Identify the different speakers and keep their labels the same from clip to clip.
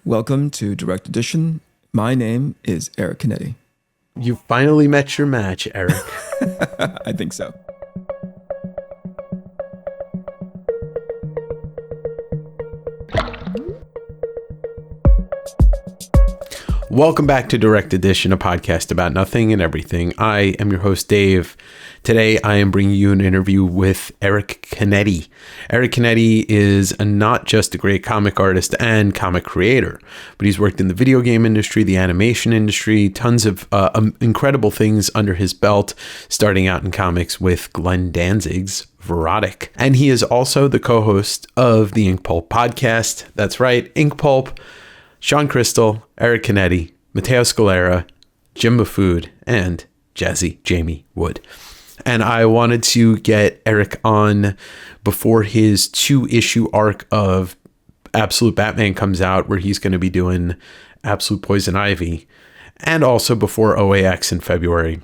Speaker 1: Welcome to Direct Edition. My name is Eric Canete.
Speaker 2: You finally met your match, Eric.
Speaker 1: I think so.
Speaker 2: Welcome back to Direct Edition, a podcast about nothing and everything. I am your host, Dave. Today, I am bringing you an interview with Eric Canete. Eric Canete is not just a great comic artist and comic creator, but he's worked in the video game industry, the animation industry, tons of incredible things under his belt, starting out in comics with Glenn Danzig's Verotic. And he is also the co-host of the Inkpulp podcast. That's right, Inkpulp. Sean Crystal, Eric Canete, Matteo Scalera, Jim Mafood, and Jazzy Jamie Wood. And I wanted to get Eric on before his 2-issue arc of Absolute Batman comes out, where he's going to be doing Absolute Poison Ivy, and also before OAX in February.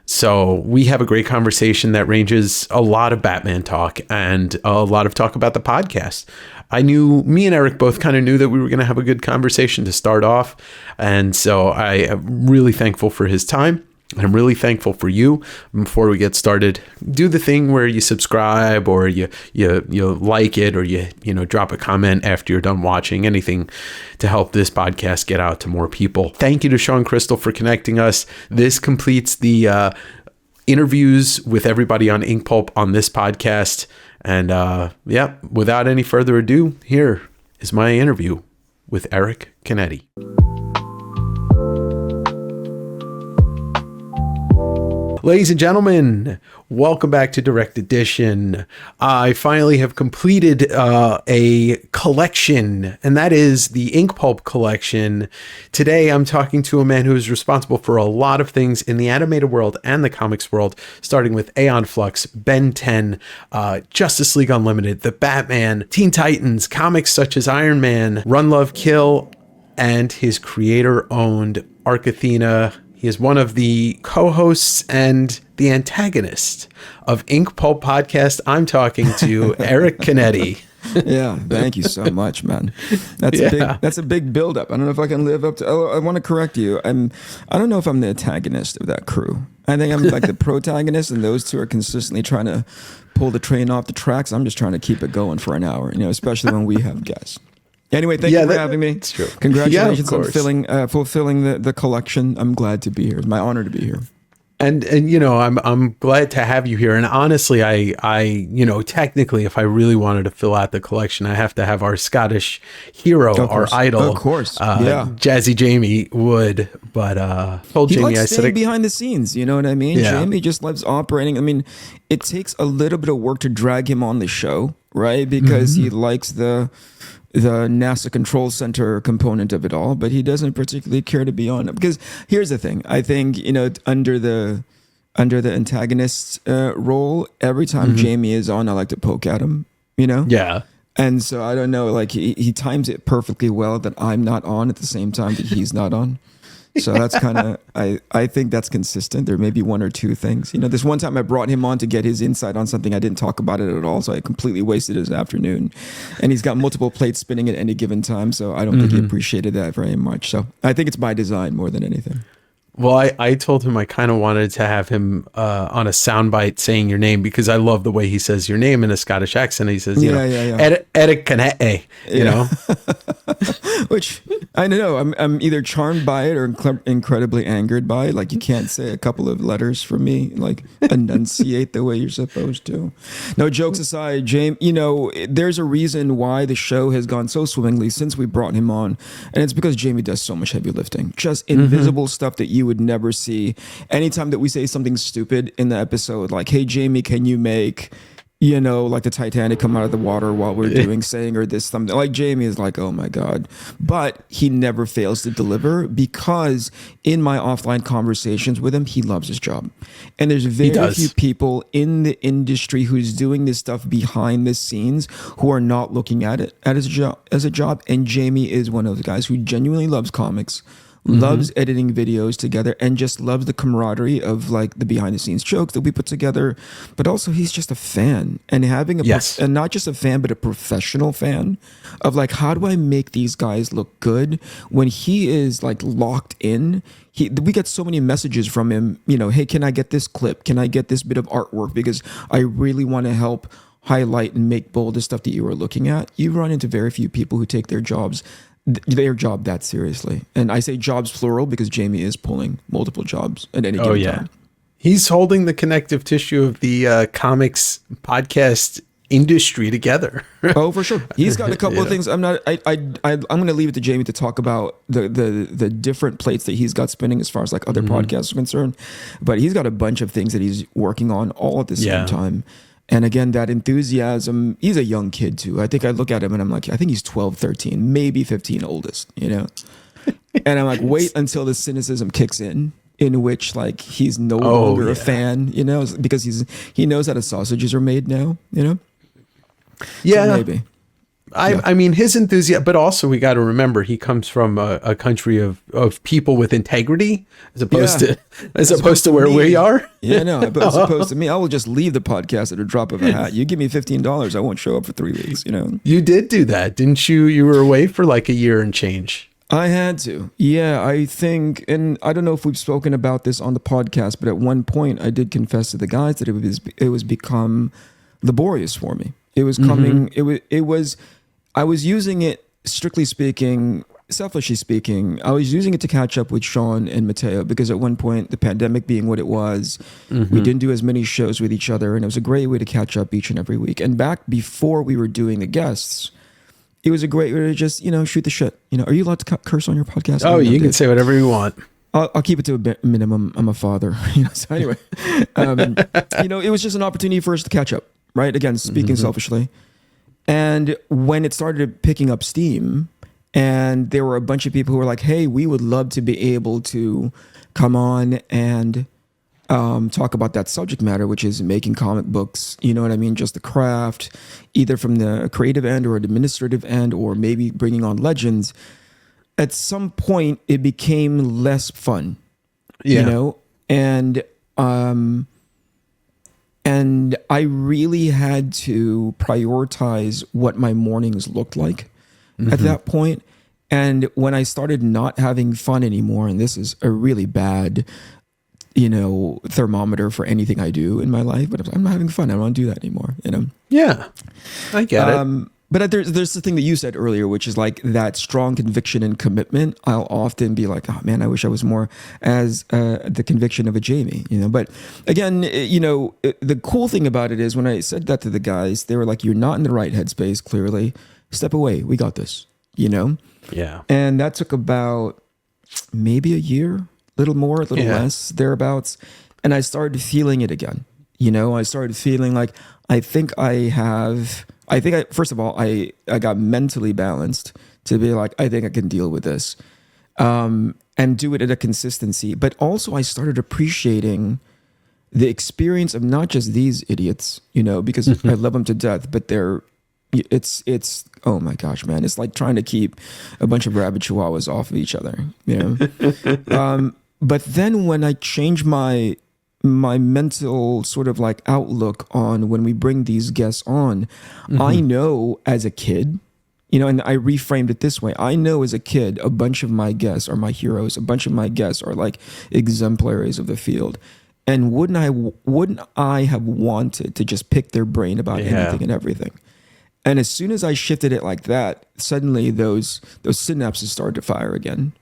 Speaker 2: So we have a great conversation that ranges a lot of Batman talk and a lot of talk about the podcast. Me and Eric both kind of knew that we were going to have a good conversation to start off. And so I am really thankful for his time. I'm really thankful for you. Before we get started, do the thing where you subscribe or you like it, or you drop a comment after you're done watching, anything to help this podcast get out to more people. Thank you to Sean Crystal for connecting us. This completes the interviews with everybody on Inkpulp on this podcast. And without any further ado, here is my interview with Eric Canete. Ladies and gentlemen, welcome back to Direct Edition. I finally have completed a collection, and that is the Inkpulp collection. Today, I'm talking to a man who is responsible for a lot of things in the animated world and the comics world, starting with Aeon Flux, Ben 10, Justice League Unlimited, The Batman, Teen Titans, comics such as Iron Man, Run, Love, Kill, and his creator-owned Arc Athena. He is one of the co-hosts and the antagonist of Inkpulp podcast. I'm talking to Eric Canete.
Speaker 1: Yeah, thank you so much, man. That's a big buildup. I don't know if I can live up to. I want to correct you. I don't know if I'm the antagonist of that crew. I think I'm like the protagonist, and those two are consistently trying to pull the train off the tracks. I'm just trying to keep it going for an hour, especially when we have guests. Anyway, thank you for having me.
Speaker 2: It's true.
Speaker 1: Congratulations on fulfilling the collection. I'm glad to be here. It's my honor to be here.
Speaker 2: And I'm glad to have you here. And honestly, I technically, if I really wanted to fill out the collection, I have to have our Scottish hero, our idol,
Speaker 1: of course,
Speaker 2: Jazzy Jamie Wood. But told
Speaker 1: he
Speaker 2: Jamie,
Speaker 1: likes staying behind the scenes. You know what I mean?
Speaker 2: Yeah.
Speaker 1: Jamie just loves operating. I mean, it takes a little bit of work to drag him on the show, right? Because he likes the NASA control center component of it all, but he doesn't particularly care to be on it. Because here's the thing, I think, under the antagonist role, every time Jamie is on, I like to poke at him,
Speaker 2: Yeah.
Speaker 1: And so I don't know, like he times it perfectly well that I'm not on at the same time that he's not on. So that's kind of, I think that's consistent. There may be one or two things. This one time I brought him on to get his insight on something. I didn't talk about it at all. So I completely wasted his afternoon. And he's got multiple plates spinning at any given time. So I don't think he appreciated that very much. So I think it's by design more than anything.
Speaker 2: Well, I told him I kind of wanted to have him on a soundbite saying your name, because I love the way he says your name in a Scottish accent. He says, Eric Canete,
Speaker 1: Which I don't know. I'm either charmed by it or incredibly angered by it. Like, you can't say a couple of letters for me, like enunciate the way you're supposed to. No, jokes aside, James, there's a reason why the show has gone so swimmingly since we brought him on. And it's because Jamie does so much heavy lifting, just invisible stuff that you would never see. Anytime that we say something stupid in the episode, like, hey, Jamie, can you make, like the Titanic come out of the water while we're saying, or this something, like, Jamie is like, oh my God. But he never fails to deliver, because in my offline conversations with him, he loves his job. And there's very few people in the industry who's doing this stuff behind the scenes who are not looking at it as a job. And Jamie is one of the guys who genuinely loves comics, loves editing videos together, and just loves the camaraderie of like the behind the scenes jokes that we put together. But also he's just a fan, and having and not just a fan, but a professional fan of like, how do I make these guys look good when he is like locked in? We get so many messages from him, you know, hey, can I get this clip? Can I get this bit of artwork? Because I really want to help highlight and make bold the stuff that you are looking at. You run into very few people who take their job that seriously. And I say jobs plural because Jamie is pulling multiple jobs at any given time.
Speaker 2: He's holding the connective tissue of the comics podcast industry together.
Speaker 1: Oh, for sure. He's got a couple of things. I'm going to leave it to Jamie to talk about the different plates that he's got spinning as far as like other podcasts are concerned. But he's got a bunch of things that he's working on all at the same time. And again, that enthusiasm, he's a young kid too. I think I look at him and I'm like, I think he's 12, 13, maybe 15 oldest, you know? And I'm like, wait until the cynicism kicks in which like he's no longer a fan, you know, because he knows how the sausages are made now, you know?
Speaker 2: Yeah.
Speaker 1: So maybe.
Speaker 2: I mean, his enthusiasm, but also we got to remember he comes from a country of people with integrity as opposed to where we are.
Speaker 1: Yeah, no, as opposed to me, I will just leave the podcast at a drop of a hat. You give me $15, I won't show up for 3 weeks, you know?
Speaker 2: You did do that, didn't you? You were away for like a year and change.
Speaker 1: I had to. Yeah, I think, and I don't know if we've spoken about this on the podcast, but at one point I did confess to the guys that it was become laborious for me. It was coming, I was using it, strictly speaking, selfishly speaking, I was using it to catch up with Sean and Mateo because at one point, the pandemic being what it was, we didn't do as many shows with each other, and it was a great way to catch up each and every week. And back before we were doing the guests, it was a great way to just, you know, shoot the shit. You know, are you allowed to curse on your podcast?
Speaker 2: Oh, you can say whatever you want.
Speaker 1: I'll keep it to a minimum. I'm a father. You know, so anyway, you know, it was just an opportunity for us to catch up, right? Again, speaking selfishly. And when it started picking up steam, and there were a bunch of people who were like, hey, we would love to be able to come on and talk about that subject matter, which is making comic books, you know what I mean? Just the craft, either from the creative end or administrative end, or maybe bringing on legends. At some point, it became less fun, you know? And I really had to prioritize what my mornings looked like at that point. And when I started not having fun anymore, and this is a really bad, you know, thermometer for anything I do in my life, but I'm not having fun. I don't want to do that anymore, you know?
Speaker 2: Yeah, I get it.
Speaker 1: But there's the thing that you said earlier, which is like that strong conviction and commitment. I'll often be like, oh man, I wish I was more as the conviction of a Jamie, you know. But again, you know, the cool thing about it is when I said that to the guys, they were like, you're not in the right headspace, clearly. Step away. We got this, you know?
Speaker 2: Yeah.
Speaker 1: And that took about maybe a year, little more, a little less, thereabouts. And I started feeling it again. You know, I started feeling like, first of all, I got mentally balanced to be like, I think I can deal with this, and do it at a consistency. But also I started appreciating the experience of not just these idiots, you know, because I love them to death, but it's, oh my gosh, man. It's like trying to keep a bunch of rabid chihuahuas off of each other, you know? But then when I changed my mental sort of like outlook on when we bring these guests on, I know as a kid, you know, and I reframed it this way. I know as a kid, a bunch of my guests are my heroes. A bunch of my guests are like exemplaries of the field. And wouldn't I have wanted to just pick their brain about anything and everything? And as soon as I shifted it like that, suddenly those synapses started to fire again.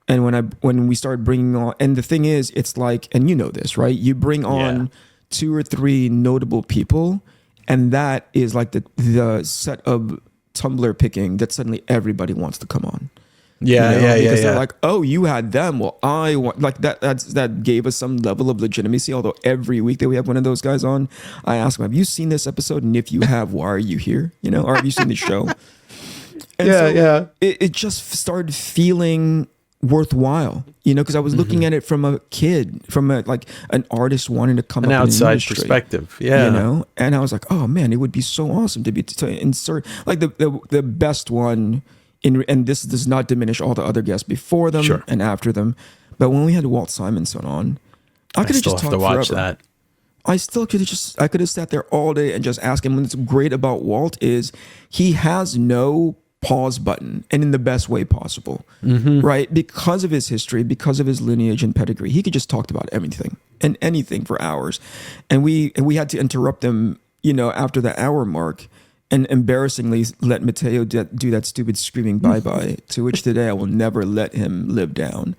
Speaker 1: And when we started bringing on, and the thing is, it's like, and you know this, right? You bring on 2 or 3 notable people, and that is like the set of tumbler picking that suddenly everybody wants to come on.
Speaker 2: Because
Speaker 1: they're like, oh, you had them. Well, I want, like that gave us some level of legitimacy. Although every week that we have one of those guys on, I ask them, have you seen this episode? And if you have, why are you here? You know, or have you seen the show? And it just started feeling worthwhile, you know, because I was looking at it from a kid, from an artist wanting to come
Speaker 2: an
Speaker 1: up
Speaker 2: outside
Speaker 1: in the
Speaker 2: perspective,
Speaker 1: you know. And I was like, oh man, it would be so awesome to insert like the best one and this does not diminish all the other guests before them and after them. But when we had Walt Simonson on, I could have just talked
Speaker 2: watch
Speaker 1: forever.
Speaker 2: That.
Speaker 1: I could have sat there all day and just asked him. What's great about Walt is he has no pause button, and in the best way possible, right? Because of his history, because of his lineage and pedigree, he could just talk about everything and anything for hours. And we had to interrupt them, after the hour mark, and embarrassingly let Mateo do that stupid screaming bye-bye, to which today I will never let him live down.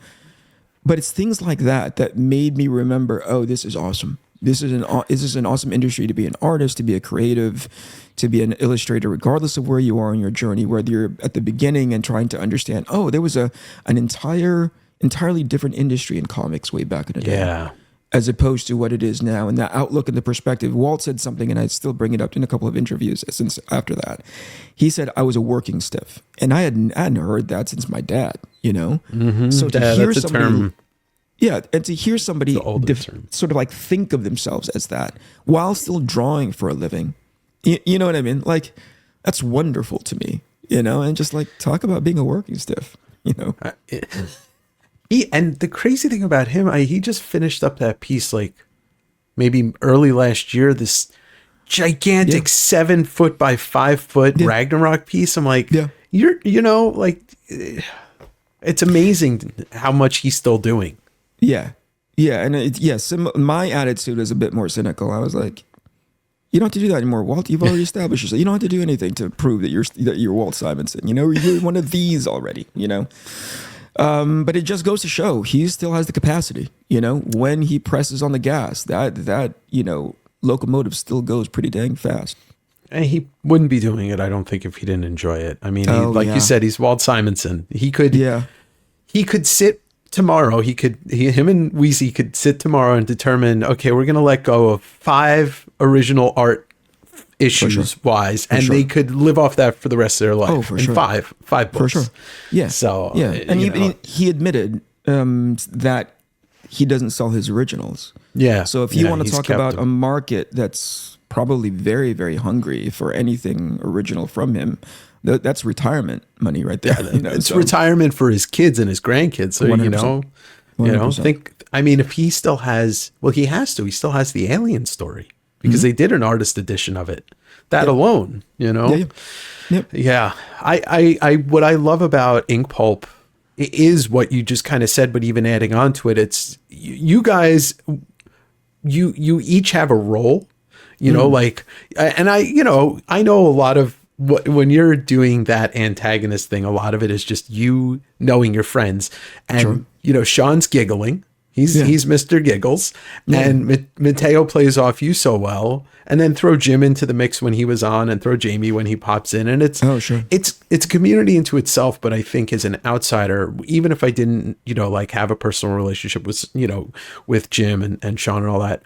Speaker 1: But it's things like that made me remember, oh, this is awesome. This is an awesome industry to be an artist, to be a creative, to be an illustrator, regardless of where you are in your journey, whether you're at the beginning and trying to understand, oh, there was an entirely different industry in comics way back in the day, as opposed to what it is now. And that outlook and the perspective. Walt said something, and I still bring it up in a couple of interviews since after that. He said, I was a working stiff. And I hadn't heard that since my dad, So to hear somebody... Yeah, and to hear somebody sort of like think of themselves as that while still drawing for a living, you know what I mean? Like, that's wonderful to me, and just like talk about being a working stiff,
Speaker 2: And the crazy thing about him, he just finished up that piece like maybe early last year, this gigantic 7 foot by 5 foot Ragnarok piece. I'm like, it's amazing how much he's still doing.
Speaker 1: Yeah. Yeah. And my attitude is a bit more cynical. I was like, you don't have to do that anymore, Walt. You've already established yourself. You don't have to do anything to prove that you're Walt Simonson. You're one of these already, But it just goes to show he still has the capacity, when he presses on the gas, that locomotive still goes pretty dang fast.
Speaker 2: And he wouldn't be doing it, I don't think, if he didn't enjoy it. I mean, you said, he's Walt Simonson. He could sit tomorrow. Him and Weezy could sit tomorrow and determine, okay, we're going to let go of 5 original art issues wise, and they could live off that for the rest of their life. Oh, for sure. Five books. For sure.
Speaker 1: Yeah.
Speaker 2: So,
Speaker 1: and he admitted that he doesn't sell his originals.
Speaker 2: Yeah.
Speaker 1: So if you want to talk about a market that's probably very, very hungry for anything original from him, that's retirement money right there.
Speaker 2: It's retirement for his kids and his grandkids. So 100%. If he still has, he still has the Alien story, because they did an artist edition of it. That alone, Yeah. I what I love about Inkpulp is what you just kind of said, but even adding on to it, it's you guys, you each have a role, and I know a lot of when you're doing that antagonist thing, a lot of it is just you knowing your friends, and Sean's giggling. He's Mr. Giggles, and Mateo plays off you so well, and then throw Jim into the mix when he was on, and throw Jamie when he pops in, and it's a community into itself. But I think as an outsider, even if I didn't have a personal relationship with Jim and Sean and all that,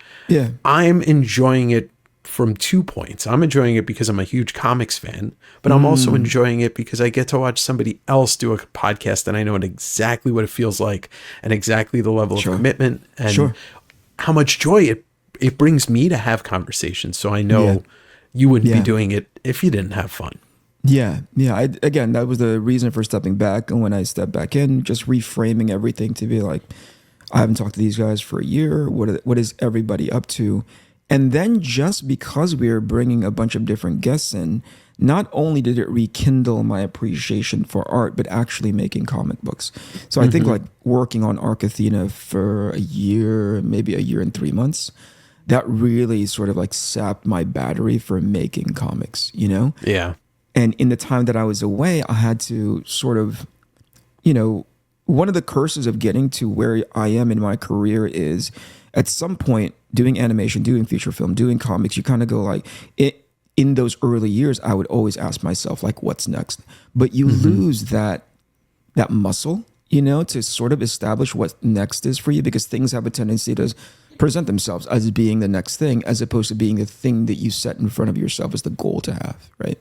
Speaker 2: I'm enjoying it from 2 points. I'm enjoying it because I'm a huge comics fan, but I'm also enjoying it because I get to watch somebody else do a podcast, and I know exactly what it feels like, and exactly the level of commitment, and how much joy it brings me to have conversations. So I know you wouldn't be doing it if you didn't have fun.
Speaker 1: Yeah. Again, that was the reason for stepping back. And when I stepped back in, just reframing everything to be like, I haven't talked to these guys for a year. What is everybody up to? And then just because we were bringing a bunch of different guests in, not only did it rekindle my appreciation for art, but actually making comic books. So I think like working on Arc Athena for a year, maybe a year and 3 months, that really sort of like sapped my battery for making comics,
Speaker 2: Yeah.
Speaker 1: And in the time that I was away, I had to sort of, one of the curses of getting to where I am in my career is at some point doing animation, doing feature film, doing comics, you kind of go like, in those early years, I would always ask myself, like, what's next? But you lose that muscle, to sort of establish what next is for you, because things have a tendency to present themselves as being the next thing, as opposed to being the thing that you set in front of yourself as the goal to have, right?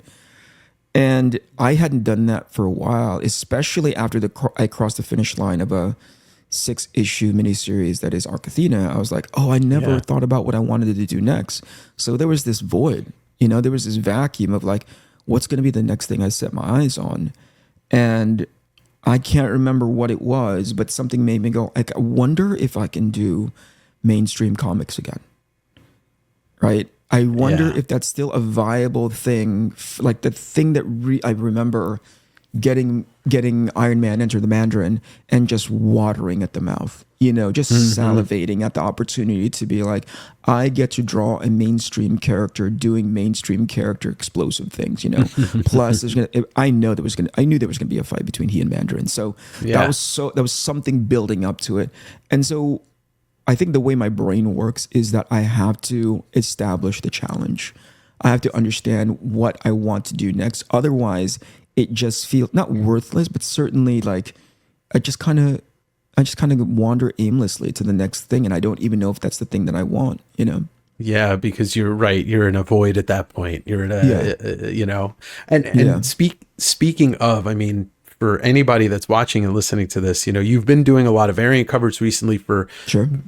Speaker 1: And I hadn't done that for a while, especially after I crossed the finish line of a 6-issue miniseries that is Arc Athena. I was like, I never thought about what I wanted to do next. So there was this void, there was this vacuum of like, what's going to be the next thing I set my eyes on? And I can't remember what it was, but something made me go, like, I wonder if I can do mainstream comics again. Right? I wonder if that's still a viable thing. Like the thing that I remember getting Iron Man Enter the Mandarin and just watering at the mouth, just salivating at the opportunity to be like, I get to draw a mainstream character doing mainstream character explosive things, Plus, I knew there was gonna be a fight between he and Mandarin, so that was something building up to it, and so I think the way my brain works is that I have to establish the challenge. I have to understand what I want to do next. Otherwise, it just feels not worthless, but certainly like I just kind of wander aimlessly to the next thing, and I don't even know if that's the thing that I want.
Speaker 2: Yeah, because you're right. You're in a void at that point. You're in and speaking of, I mean, for anybody that's watching and listening to this, you've been doing a lot of variant covers recently for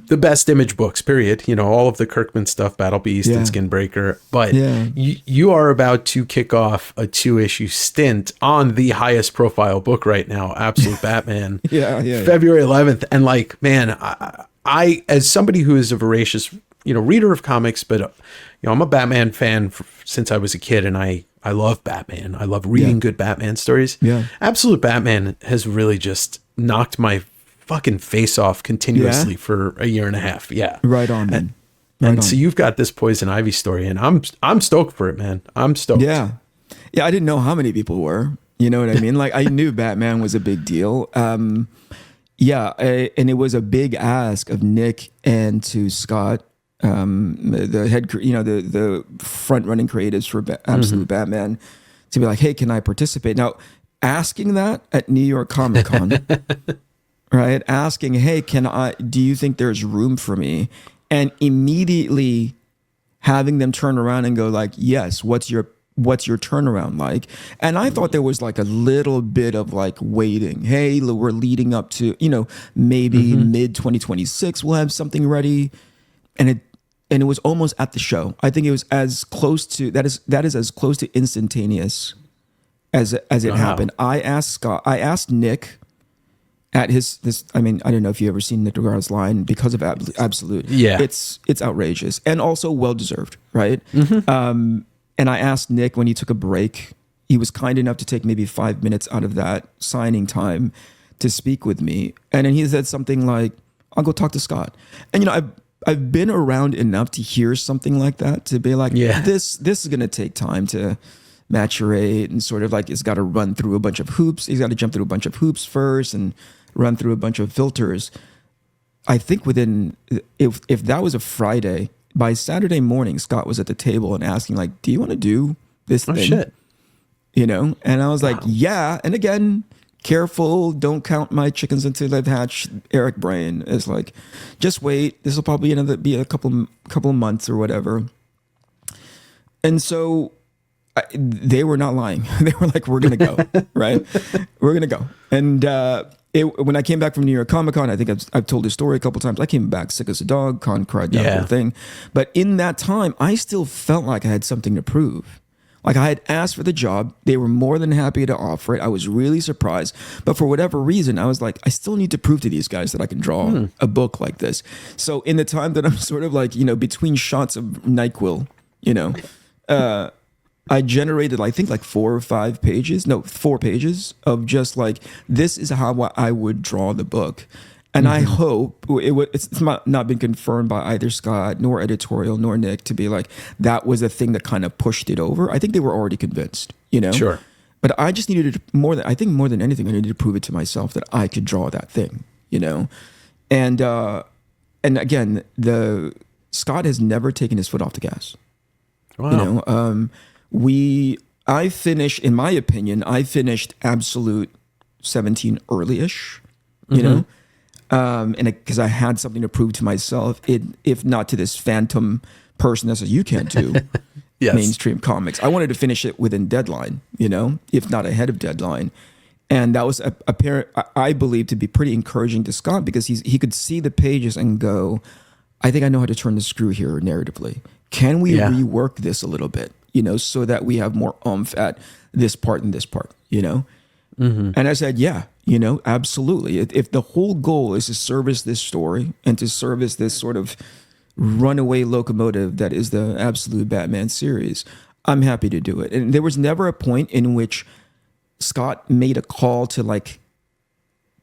Speaker 2: the best image books, period. All of the Kirkman stuff, Battle Beast and Skinbreaker. But you are about to kick off a 2-issue stint on the highest profile book right now, Absolute Batman, February 11th. And like, man, I as somebody who is a voracious, reader of comics, but I'm a Batman fan since I was a kid, and I love Batman. I love reading good Batman stories. Yeah. Absolute Batman has really just knocked my fucking face off continuously for a year and a half. Yeah.
Speaker 1: Right on, man.
Speaker 2: So you've got this Poison Ivy story, and I'm stoked for it, man. I'm stoked.
Speaker 1: Yeah. Yeah, I didn't know how many people were. You know what I mean? Like, I knew Batman was a big deal. And it was a big ask of Nick and to Scott, the head, the front running creatives for Absolute Batman, to be like, hey, can I participate? Now, asking that at New York Comic Con, right? Asking, hey, do you think there's room for me? And immediately having them turn around and go like, yes, what's your turnaround like? And I thought there was like a little bit of like waiting. Hey, we're leading up to, maybe mid 2026, we'll have something ready. And it was almost at the show. I think it was as close to that is as close to instantaneous as it happened. I asked Nick at I don't know if you ever seen Nick Dragotta's line, because of Absolute. Yeah. It's outrageous and also well deserved, right? And I asked Nick when he took a break. He was kind enough to take maybe 5 minutes out of that signing time to speak with me. And then he said something like, I'll go talk to Scott. And I've been around enough to hear something like that, to be like, this is going to take time to maturate, and sort of like it's got to run through a bunch of hoops. He's got to jump through a bunch of hoops first and run through a bunch of filters. I think if that was a Friday, by Saturday morning, Scott was at the table and asking like, do you want to do this thing?
Speaker 2: Shit.
Speaker 1: And I was like, yeah. And again, careful, don't count my chickens until they've hatched. Eric Brain is like, just wait. This will probably be a couple of months or whatever. And so they were not lying. They were like, we're going to go, right? We're going to go. And when I came back from New York Comic Con, I think I've told this story a couple of times. I came back sick as a dog, cried down the whole thing. But in that time, I still felt like I had something to prove. Like, I had asked for the job. They were more than happy to offer it. I was really surprised. But for whatever reason, I was like, I still need to prove to these guys that I can draw a book like this. So in the time that I'm sort of like, between shots of NyQuil, I generated, I think, like 4 pages of just like, this is how I would draw the book. And I hope it's not been confirmed by either Scott nor editorial nor Nick to be like, that was a thing that kind of pushed it over. I think they were already convinced, Sure. But I just needed more than anything, I needed to prove it to myself that I could draw that thing, And again, Scott has never taken his foot off the gas.
Speaker 2: Wow.
Speaker 1: I finished, in my opinion, Absolute 17 early-ish, and because I had something to prove to myself, if not to this phantom person that says you can't do mainstream comics. I wanted to finish it within deadline, if not ahead of deadline. And that was apparent, I believe, to be pretty encouraging to Scott, because he could see the pages and go, I think I know how to turn the screw here narratively. Can we rework this a little bit, so that we have more oomph at this part and this part, And I said, yeah, absolutely. If the whole goal is to service this story and to service this sort of runaway locomotive that is the absolute Batman series, I'm happy to do it. And there was never a point in which Scott made a call to like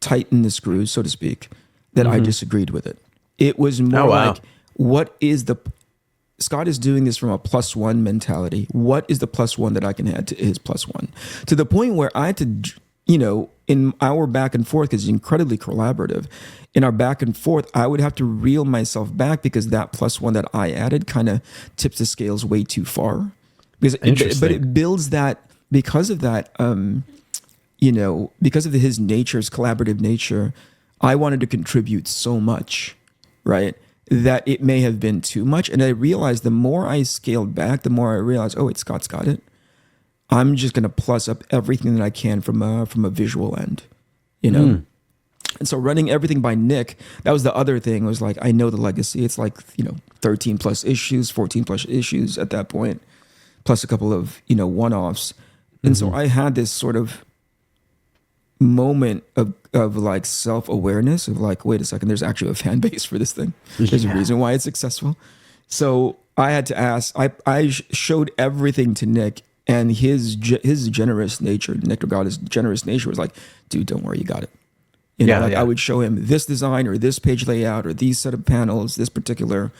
Speaker 1: tighten the screws, so to speak, that I disagreed with it. It was more like, what is the... Scott is doing this from a +1 mentality. What is the +1 that I can add to his +1? To the point where I had to, in our back and forth, because it's incredibly collaborative, in our back and forth, I would have to reel myself back because that +1 that I added kind of tips the scales way too far. But it builds that, because of that, because of his nature, his collaborative nature, I wanted to contribute so much, right? That it may have been too much. And I realized the more I scaled back, the more I realized, Scott's got it. I'm just going to plus up everything that I can from a visual end, And so running everything by Nick, that was the other thing, was like, I know the legacy. It's like, 13 plus issues, 14 plus issues at that point, plus a couple of, one-offs. And so I had this sort of moment of like self-awareness of like, wait a second, there's actually a fan base for this thing. There's a reason why it's successful. So I had to ask, I showed everything to Nick, and his generous nature, Nick Dragotta's generous nature, was like, dude, don't worry, you got it. I would show him this design or this page layout or these set of panels, this particular,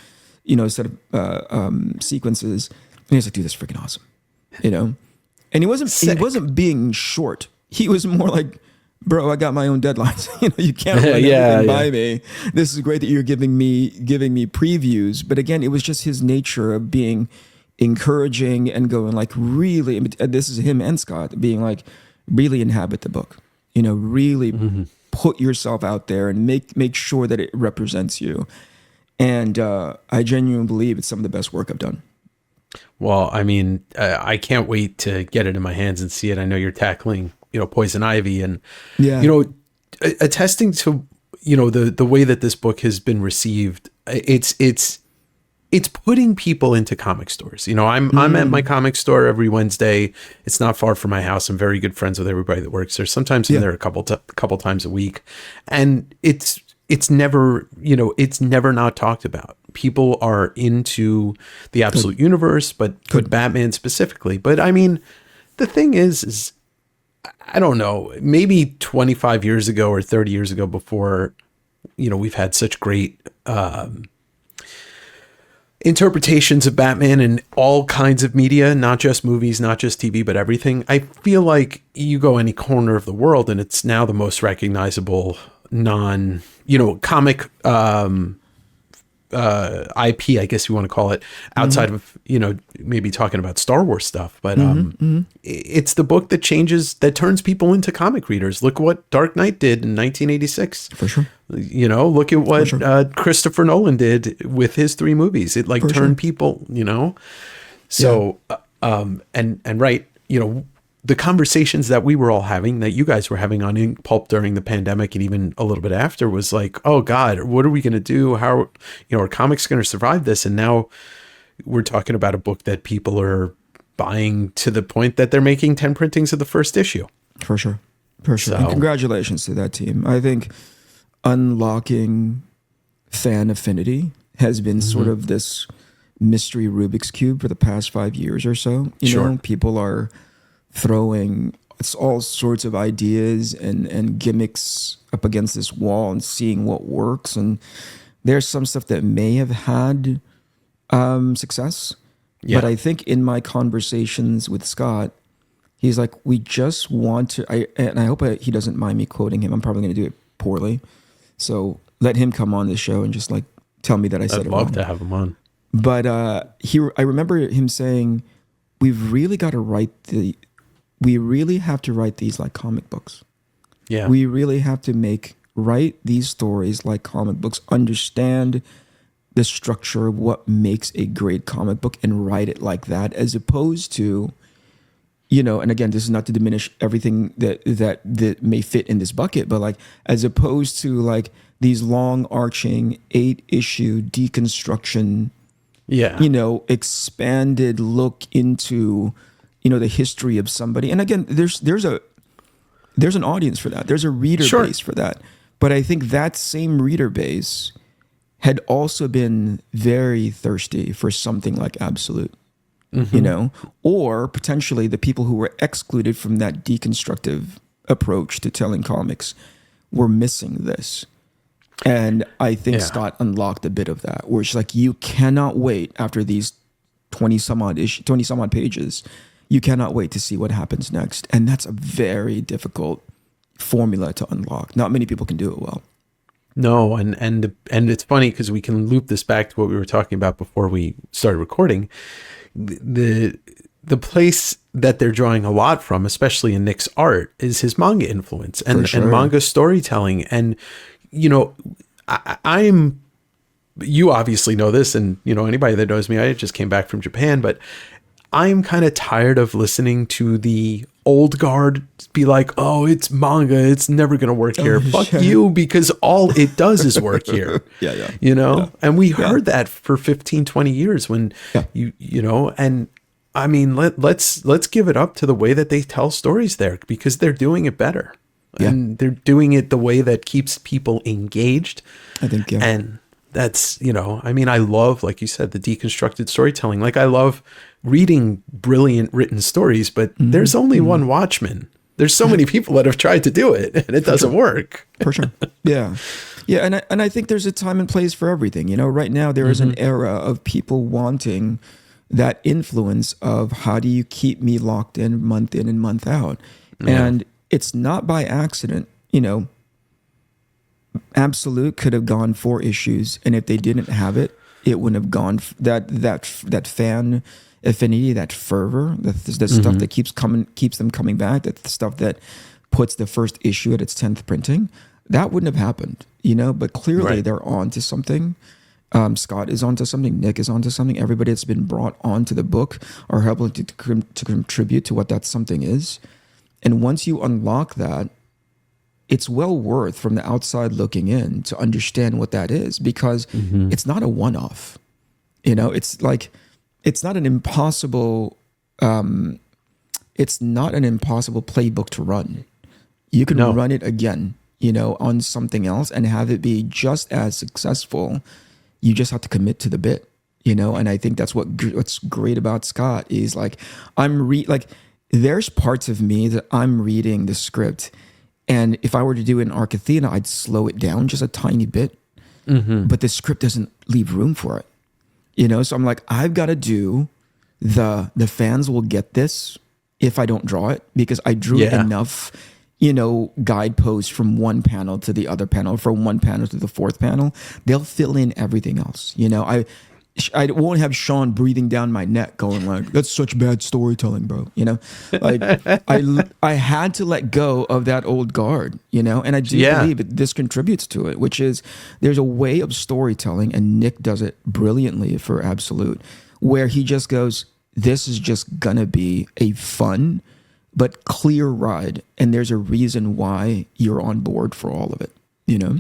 Speaker 1: set of sequences. And he's like, dude, that's freaking awesome. And he wasn't being short. He was more like, bro, I got my own deadlines. You can't run everything by me. This is great that you're giving me previews. But again, it was just his nature of being encouraging and going like, really, this is him and Scott being like, really inhabit the book, really put yourself out there and make sure that it represents you. And I genuinely believe it's some of the best work I've done.
Speaker 2: Well, I mean, I can't wait to get it in my hands and see it. I know you're tackling, Poison Ivy, and, attesting to, the way that this book has been received. It's putting people into comic stores. I'm at my comic store every Wednesday. It's not far from my house. I'm very good friends with everybody that works there. Sometimes I'm there a couple times a week, and it's never, it's never not talked about. People are into the absolute universe, but Batman specifically. But I mean, the thing is I don't know, maybe 25 years ago or 30 years ago, before, we've had such great interpretations of Batman in all kinds of media, not just movies, not just TV, but everything. I feel like you go any corner of the world and it's now the most recognizable comic IP, I guess you want to call it, outside of, maybe talking about Star Wars stuff. But it's the book that turns people into comic readers. Look what Dark Knight did in 1986. For sure. Look at what Christopher Nolan did with his 3 movies. It turned people, So, and right, the conversations that we were all having, that you guys were having on Inkpulp during the pandemic and even a little bit after, was like, oh God, what are we going to do? How, are comics going to survive this? And now we're talking about a book that people are buying to the point that they're making 10 printings of the first issue. For sure. So,
Speaker 1: and congratulations to that team. I think unlocking fan affinity has been sort of this mystery Rubik's Cube for the past 5 years or so. People are throwing all sorts of ideas and gimmicks up against this wall and seeing what works. And there's some stuff that may have had success. But I think in my conversations with Scott, he's like, we just want to, and I hope he doesn't mind me quoting him. I'm probably going to do it poorly. So let him come on the show and just like tell me that I said it wrong.
Speaker 2: I'd love to have him on.
Speaker 1: But I remember him saying, we really have to write these like comic books.
Speaker 2: Yeah.
Speaker 1: We really have to write these stories like comic books, understand the structure of what makes a great comic book and write it like that, as opposed to, and again, this is not to diminish everything that may fit in this bucket, but like, as opposed to like these long arching 8-issue deconstruction, expanded look into, the history of somebody. And again, there's there's an audience for that. There's a reader
Speaker 2: Sure.
Speaker 1: base for that. But I think that same reader base had also been very thirsty for something like Absolute, you know, or potentially the people who were excluded from that deconstructive approach to telling comics were missing this. And I think Scott unlocked a bit of that, where it's like, you cannot wait after these 20 some odd pages. You cannot wait to see what happens next. And that's a very difficult formula to unlock. Not many people can do it well.
Speaker 2: No, and it's funny because we can loop this back to what we were talking about before we started recording. The place that they're drawing a lot from, especially in Nick's art, is his manga influence and manga storytelling. And, you know, I'm, you obviously know this, and, you know, anybody that knows me, I just came back from Japan, but I'm kind of tired of listening to the old guard be like, oh, it's manga, it's never going to work here. Fuck you, because all it does is work here. You know? And we heard that for 15, 20 years when you know, and I mean, let's give it up to the way that they tell stories there, because they're doing it better. And they're doing it the way that keeps people engaged.
Speaker 1: I think,
Speaker 2: and that's, you know, I mean, I love, like you said, the deconstructed storytelling. Like, I love reading brilliant written stories, but there's only one Watchman. There's so many people that have tried to do it, and it doesn't work.
Speaker 1: For sure. Yeah. And I think there's a time and place for everything. You know, right now there is an era of people wanting that influence of how do you keep me locked in and month out. And it's not by accident. You know, Absolute could have gone 4 issues, and if they didn't have it, it wouldn't have gone that fan affinity, that fervor, the stuff that keeps them coming back, that the stuff that puts the first issue at its 10th printing. That wouldn't have happened, you know. But clearly they're on to something. Scott is onto something. Nick is onto something. Everybody that's been brought onto the book are helping to contribute to what that something is. And once you unlock that, it's well worth, from the outside looking in, to understand what that is, because it's not a one-off. You know, it's like, it's not an impossible playbook to run. You can run it again, you know, on something else and have it be just as successful. You just have to commit to the bit, you know. And I think that's what's great about Scott is, like, there's parts of me that I'm reading the script, and if I were to do an Arc Athena, I'd slow it down just a tiny bit, but the script doesn't leave room for it, you know. So I'm like, I've got to do the fans will get this if I don't draw it, because I drew enough, you know, guideposts from one panel to the other panel, from one panel to the fourth panel. They'll fill in everything else, you know. I won't have Sean breathing down my neck going like, that's such bad storytelling, bro. You know, like I had to let go of that old guard, you know, and I do believe this contributes to it, which is there's a way of storytelling, and Nick does it brilliantly for Absolute, where he just goes, this is just gonna be a fun but clear ride, and there's a reason why you're on board for all of it, you know?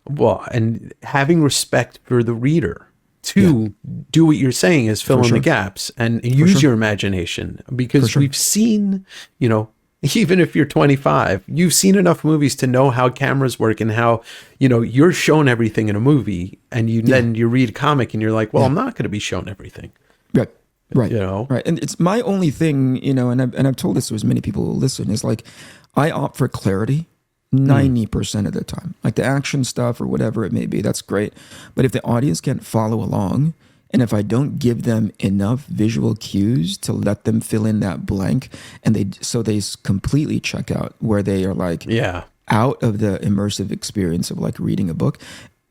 Speaker 2: Well, and having respect for the reader to do what you're saying is fill in the gaps and use your imagination, because we've seen, you know, even if you're 25, you've seen enough movies to know how cameras work and how, you know, you're shown everything in a movie, and then you read a comic and you're like, well, I'm not going to be shown everything.
Speaker 1: Right.
Speaker 2: You know?
Speaker 1: Right. And it's my only thing, you know, and I've told this to as many people who listen, is like, I opt for clarity 90% of the time. Like the action stuff or whatever it may be, that's great. But if the audience can't follow along, and if I don't give them enough visual cues to let them fill in that blank, and they completely check out, where they are like out of the immersive experience of like reading a book.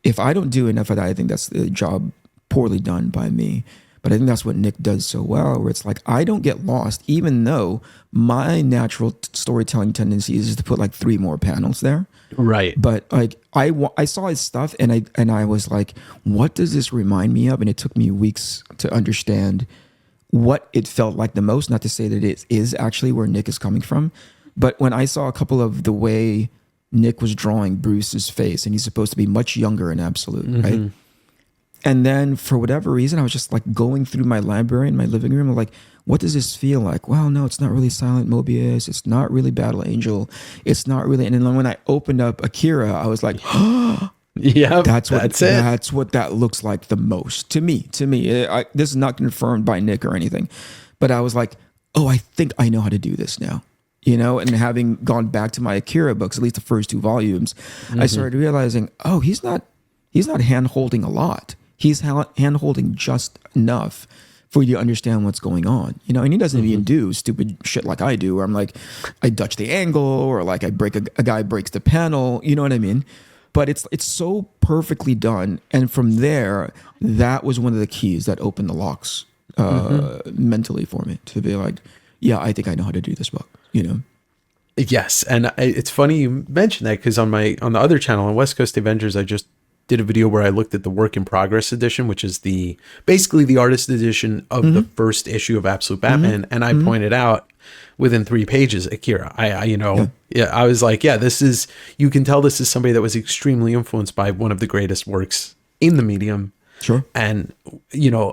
Speaker 1: If I don't do enough of that, I think that's the job poorly done by me. But I think that's what Nick does so well, where it's like, I don't get lost, even though my natural storytelling tendency is to put like 3 more panels there.
Speaker 2: Right.
Speaker 1: But like, I saw his stuff, and I was like, what does this remind me of? And it took me weeks to understand what it felt like the most. Not to say that it is actually where Nick is coming from, but when I saw a couple of the way Nick was drawing Bruce's face, and he's supposed to be much younger in Absolute, right? And then for whatever reason, I was just like going through my library in my living room. I'm like, what does this feel like? Well, no, it's not really Silent Mobius. It's not really Battle Angel. It's not really. And then when I opened up Akira, I was like,
Speaker 2: yeah,
Speaker 1: that's it.
Speaker 2: That's
Speaker 1: what that looks like the most to me. This is not confirmed by Nick or anything, but I was like, oh, I think I know how to do this now. And having gone back to my Akira books, at least the first 2 volumes, I started realizing, oh, he's not hand holding a lot. He's hand holding just enough for you to understand what's going on. And he doesn't even do stupid shit like I do, where I'm like, I Dutch the angle, or like I break a guy breaks the panel. You know what I mean? But it's so perfectly done. And from there, that was one of the keys that opened the locks mentally for me to be like, yeah, I think I know how to do this book.
Speaker 2: Yes, and it's funny you mentioned that, because on the other channel, on West Coast Davengers, I just did a video where I looked at the work in progress edition, which is basically the artist edition of the first issue of Absolute Batman, and I pointed out within 3 pages Akira. I was like, yeah, you can tell this is somebody that was extremely influenced by one of the greatest works in the medium.
Speaker 1: Sure.
Speaker 2: And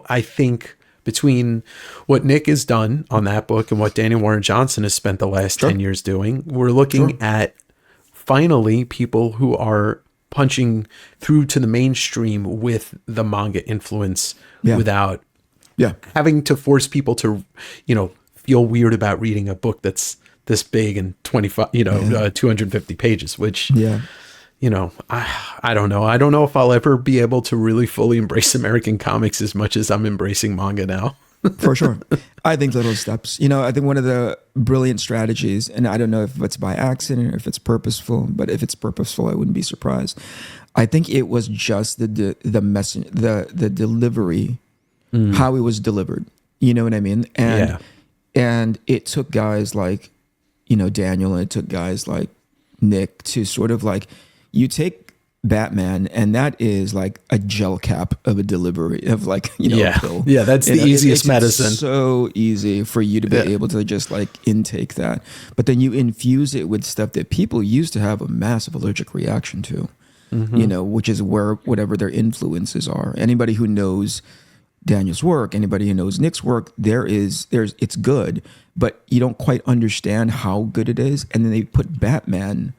Speaker 2: I think between what Nick has done on that book and what Daniel Warren Johnson has spent the last 10 years doing, we're looking at finally people who are punching through to the mainstream with the manga influence without having to force people to, feel weird about reading a book that's this big and 250 pages, which, I don't know. I don't know if I'll ever be able to really fully embrace American comics as much as I'm embracing manga now.
Speaker 1: For sure. I think little steps. I think one of the brilliant strategies, and I don't know if it's by accident or if it's purposeful, but if it's purposeful, I wouldn't be surprised. I think it was just the message, the delivery, how it was delivered. You know what I mean? And it took guys like, Daniel, and it took guys like Nick to sort of like, you take Batman, and that is like a gel cap of a delivery of like, a pill.
Speaker 2: Yeah, that's the easiest medicine.
Speaker 1: It's so easy for you to be able to just like intake that. But then you infuse it with stuff that people used to have a massive allergic reaction to, which is where whatever their influences are. Anybody who knows Daniel's work, anybody who knows Nick's work, it's good, but you don't quite understand how good it is. And then they put Batman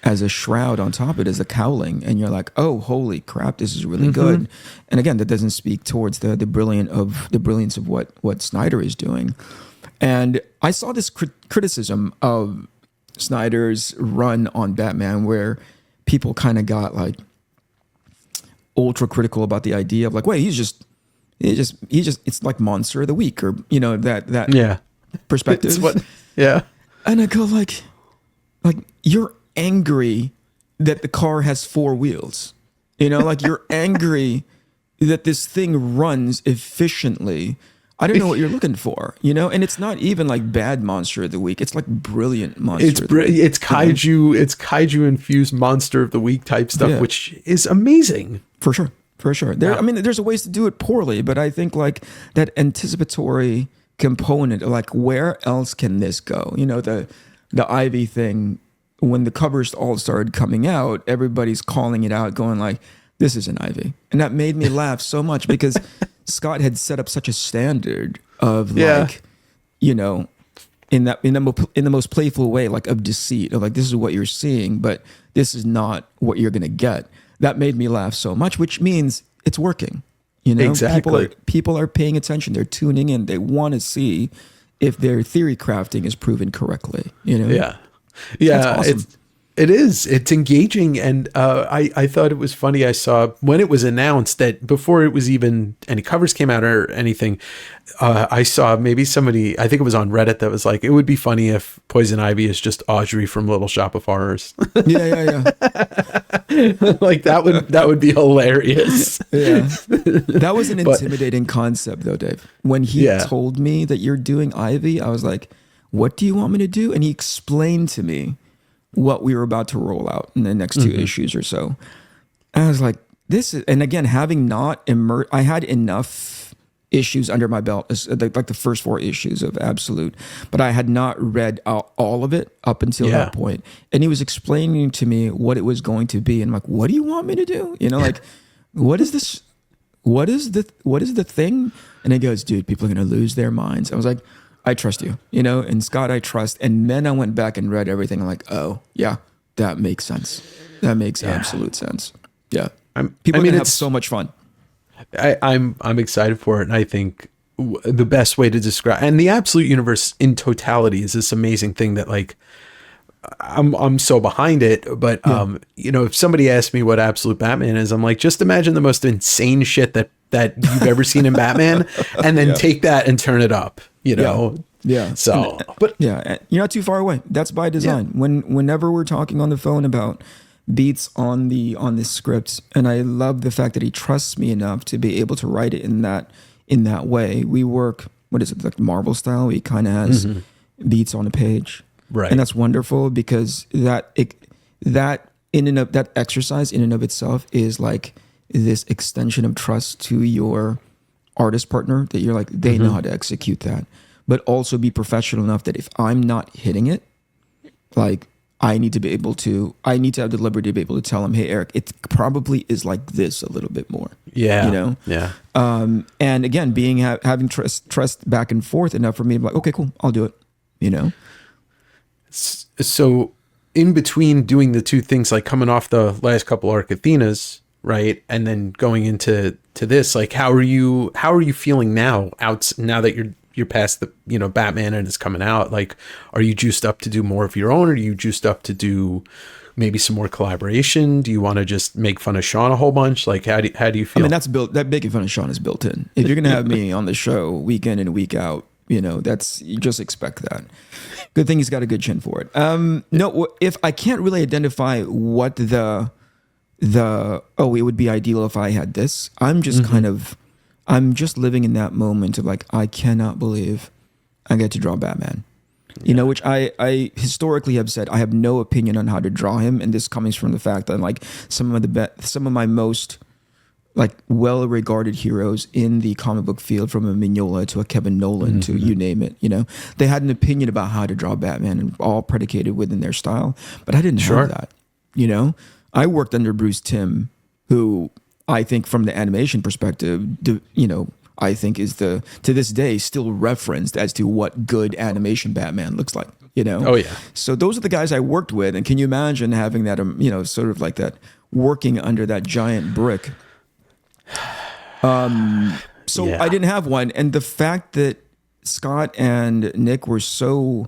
Speaker 1: as a shroud on top of it, as a cowling, and you're like, oh, holy crap, this is really good. And again, that doesn't speak towards the brilliance of what Snyder is doing. And I saw this criticism of Snyder's run on Batman, where people kind of got like ultra critical about the idea of like, wait, he's just it's like Monster of the Week, or that perspective. And I go like you're angry that the car has 4 wheels, like you're angry that this thing runs efficiently. I don't know what you're looking for, and it's not even like bad Monster of the Week. It's like brilliant Monster.
Speaker 2: It's kaiju. It's kaiju infused Monster of the Week type stuff, which is amazing. For sure.
Speaker 1: There's ways to do it poorly, but I think like that anticipatory component, like where else can this go? The Ivy thing. When the covers all started coming out, everybody's calling it out, going like, this is an Ivy. And that made me laugh so much, because Scott had set up such a standard of like, in the most playful way, like of deceit, of like, this is what you're seeing, but this is not what you're going to get. That made me laugh so much, which means it's working.
Speaker 2: Exactly.
Speaker 1: People are paying attention. They're tuning in. They want to see if their theory crafting is proven correctly.
Speaker 2: Yeah.
Speaker 1: Awesome.
Speaker 2: It's engaging, and I thought it was funny. I saw when it was announced that before it was even any covers came out or anything, I saw maybe somebody, I think it was on Reddit, that was like, it would be funny if Poison Ivy is just Audrey from Little Shop of Horrors.
Speaker 1: Yeah.
Speaker 2: Like that would be hilarious.
Speaker 1: Yeah, that was an intimidating concept though, Dave. When he told me that you're doing Ivy, I was like, what do you want me to do? And he explained to me what we were about to roll out in the next 2 issues or so. And I was like, this is, and again, having not immersed, I had enough issues under my belt, like the first 4 issues of Absolute, but I had not read all of it up until that point. And he was explaining to me what it was going to be. And I'm like, what do you want me to do? Like, what is this? what is the thing? And he goes, dude, people are going to lose their minds. I was like, I trust you, and Scott, I trust. And then I went back and read everything. I'm like, oh yeah, that makes sense. That makes absolute sense. Yeah. People are going to have so much fun.
Speaker 2: I'm excited for it. And I think the best way to describe, and the Absolute Universe in totality is this amazing thing that like, I'm so behind it, but if somebody asked me what Absolute Batman is, I'm like, just imagine the most insane shit that you've ever seen in Batman, and then take that and turn it up,
Speaker 1: Yeah.
Speaker 2: So, but
Speaker 1: you're not too far away. That's by design. Whenever we're talking on the phone about beats on the script, and I love the fact that he trusts me enough to be able to write it in that way. We work, what is it, like Marvel style? He kind of has beats on a page.
Speaker 2: Right.
Speaker 1: And that's wonderful because that exercise in and of itself is like this extension of trust to your artist partner that you're like, they know how to execute that, but also be professional enough that if I'm not hitting it, like I need to have the liberty to be able to tell him, hey, Eric, it probably is like this a little bit more.
Speaker 2: Yeah. Yeah.
Speaker 1: And again, having trust back and forth enough for me to be like, okay, cool, I'll do it,
Speaker 2: So in between doing the two things, like coming off the last couple arc Athenas, right, and then going into this, like how are you feeling now now that you're past the Batman and it's coming out? Like, are you juiced up to do more of your own, or are you juiced up to do maybe some more collaboration? Do you want to just make fun of Sean a whole bunch? Like, how do you feel?
Speaker 1: I mean, that making fun of Sean is built in. If you're gonna have me on the show week in and week out, you just expect that. Good thing he's got a good chin for it. No, if I can't really identify what it would be ideal if I had this. I'm just I'm just living in that moment of like, I cannot believe I get to draw Batman. Which I historically have said I have no opinion on how to draw him, and this comes from the fact that like some of my most like well-regarded heroes in the comic book field, from a Mignola to a Kevin Nolan to you name it, they had an opinion about how to draw Batman, and all predicated within their style. But I didn't have that. I worked under Bruce Timm, who I think from the animation perspective, I think is to this day still referenced as to what good animation Batman looks like.
Speaker 2: Oh yeah.
Speaker 1: So those are the guys I worked with, and can you imagine having that? Sort of like that, working under that giant brick. I didn't have one, and the fact that Scott and Nick were so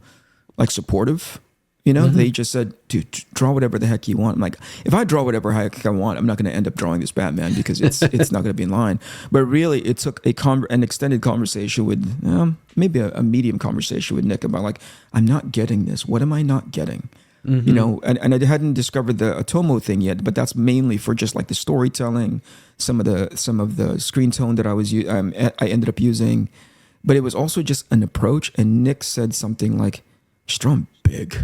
Speaker 1: like supportive, they just said, dude, draw whatever the heck you want. I'm like, if I draw whatever heck I want, I'm not going to end up drawing this Batman because it's not going to be in line. But really, it took an extended conversation with maybe a medium conversation with Nick about like, I'm not getting this. What am I not getting? And I hadn't discovered the Atomo thing yet, but that's mainly for just like the storytelling, some of the screen tone that I ended up using, but it was also just an approach. And Nick said something like, just draw him big,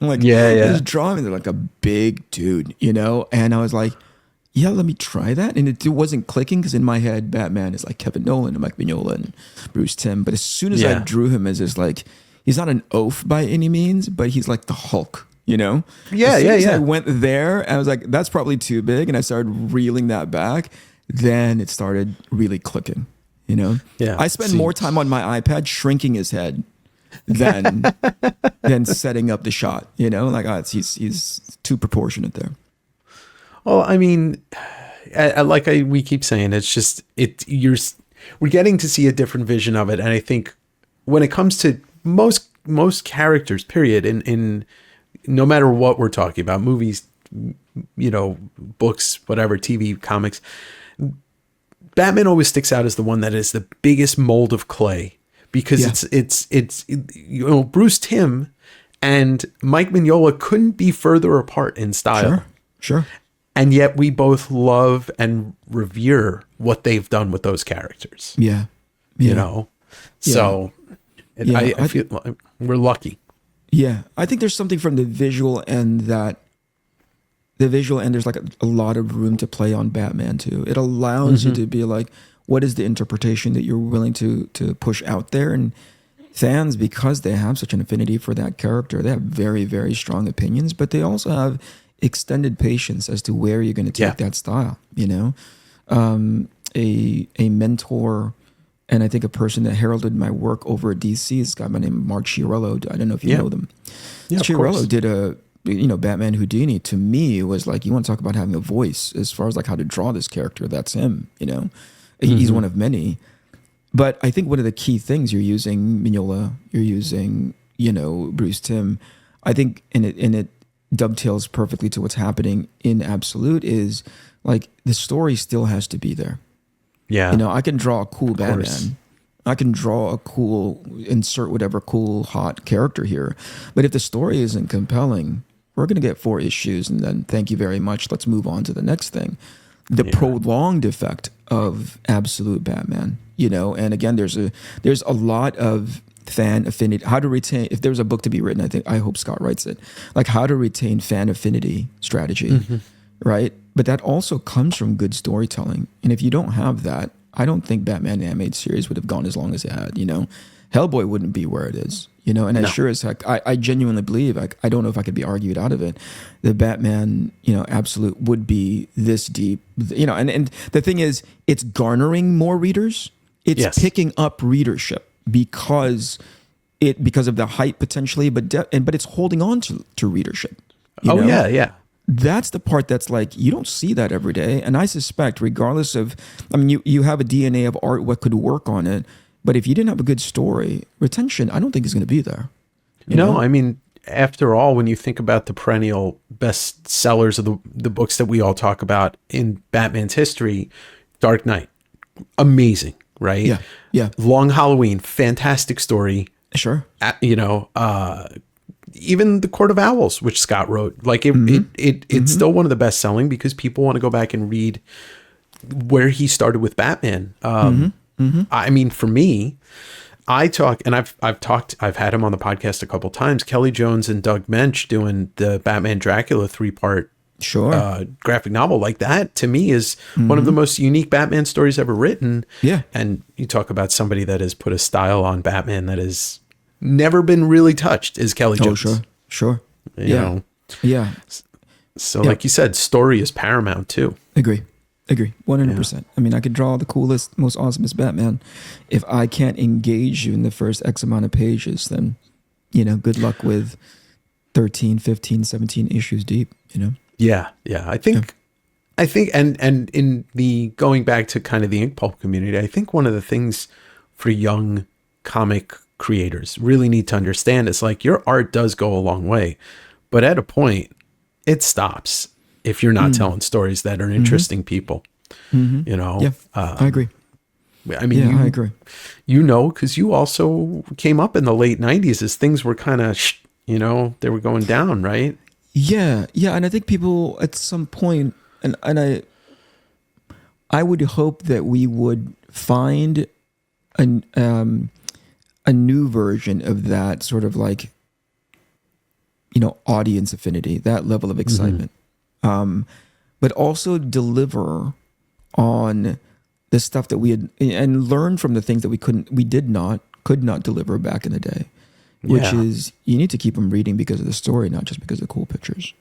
Speaker 1: just draw him like a big dude, and I was like, yeah, let me try that. And it wasn't clicking because in my head, Batman is like Kevin Nolan and Mike Mignola and Bruce Timm. But as soon as I drew him as this, like, he's not an oaf by any means, but he's like the Hulk. I went there, I was like, that's probably too big, and I started reeling that back. Then it started really clicking. I spend more time on my iPad shrinking his head than setting up the shot. He's too proportionate there.
Speaker 2: Well, I mean, we keep saying, it's just we're getting to see a different vision of it, and I think when it comes to most characters, period, in no matter what we're talking about, movies, books, whatever, TV, comics, Batman always sticks out as the one that is the biggest mold of clay, because it's Bruce Timm and Mike Mignola couldn't be further apart in style.
Speaker 1: Sure.
Speaker 2: And yet we both love and revere what they've done with those characters.
Speaker 1: Yeah.
Speaker 2: So I feel like we're lucky.
Speaker 1: Yeah, I think there's something from the visual end there's like a lot of room to play on Batman too. It allows you to be like, what is the interpretation that you're willing to push out there? And fans, because they have such an affinity for that character, they have very, very strong opinions, but they also have extended patience as to where you're going to take that style, a mentor, and I think a person that heralded my work over at DC. This guy by the name of Mark Chiarello. I don't know if you know them.
Speaker 2: Yeah,
Speaker 1: Chiarello did a Batman Houdini. To me, it was like, you want to talk about having a voice as far as like how to draw this character. That's him. He's one of many. But I think one of the key things, you're using Mignola, you're using Bruce Timm. I think and it dovetails perfectly to what's happening in Absolute, is like the story still has to be there.
Speaker 2: Yeah.
Speaker 1: I can draw a cool Batman. I can draw a cool, insert whatever cool, hot character here. But if the story isn't compelling, we're going to get 4 issues and then thank you very much. Let's move on to the next thing. The prolonged effect of Absolute Batman, and again, there's a lot of fan affinity. How to retain, if there's a book to be written, I hope Scott writes it, like how to retain fan affinity strategy, right? But that also comes from good storytelling. And if you don't have that, I don't think Batman animated series would have gone as long as it had. Hellboy wouldn't be where it is. And as sure as heck, I genuinely believe, I don't know if I could be argued out of it, the Batman, Absolute would be this deep. And the thing is, it's garnering more readers. It's picking up readership because of the hype potentially, but it's holding on to readership.
Speaker 2: Yeah.
Speaker 1: That's the part that's like, you don't see that every day. And I suspect, regardless of, you have a DNA of art, what could work on it. But if you didn't have a good story, retention, I don't think is going to be there.
Speaker 2: After all, when you think about the perennial best sellers of the books that we all talk about in Batman's history, Dark Knight, amazing, right?
Speaker 1: Yeah.
Speaker 2: Long Halloween, fantastic story.
Speaker 1: Sure.
Speaker 2: Even The Court of Owls, which Scott wrote, like it's still one of the best selling because people want to go back and read where he started with Batman. I mean, for me, I've had him on the podcast a couple times. Kelly Jones and Doug Mensch doing the Batman Dracula 3-part graphic novel, like that to me is one of the most unique Batman stories ever written.
Speaker 1: Yeah. And
Speaker 2: you talk about somebody that has put a style on Batman that has never been really touched is Kelly Jones.
Speaker 1: Oh, sure.
Speaker 2: You know?
Speaker 1: Yeah.
Speaker 2: So like you said, story is paramount too.
Speaker 1: Agree. 100%. I mean, I could draw the coolest, most awesomest Batman. If I can't engage you in the first X amount of pages, then, good luck with 13, 15, 17 issues deep,
Speaker 2: Yeah. I think, and in the going back to kind of the Inkpulp community, I think one of the things for young comic creators really need to understand is like your art does go a long way, but at a point it stops if you're not telling stories that are interesting people.
Speaker 1: Yeah, I agree.
Speaker 2: I mean,
Speaker 1: I agree.
Speaker 2: Because you also came up in the late 90s as things were kind of, they were going down, right?
Speaker 1: Yeah. And I think people at some point, and I would hope that we would find a new version of that sort of like, audience affinity, that level of excitement. But also deliver on the stuff that we had and learn from the things that we could not deliver back in the day, which is you need to keep them reading because of the story, not just because of cool pictures.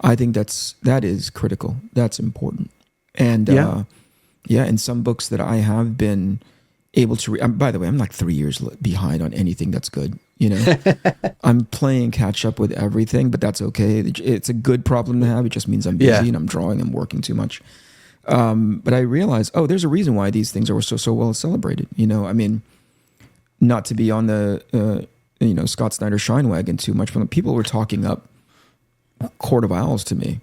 Speaker 1: I think that is critical. That's important. And in some books that I have been able to read, by the way, I'm like 3 years behind on anything that's good. I'm playing catch up with everything, but that's okay. It's a good problem to have. It just means I'm busy and I'm drawing, I'm working too much. But I realized, there's a reason why these things are so well celebrated. I mean, not to be on the Scott Snyder shine wagon too much, but people were talking up Court of Owls to me,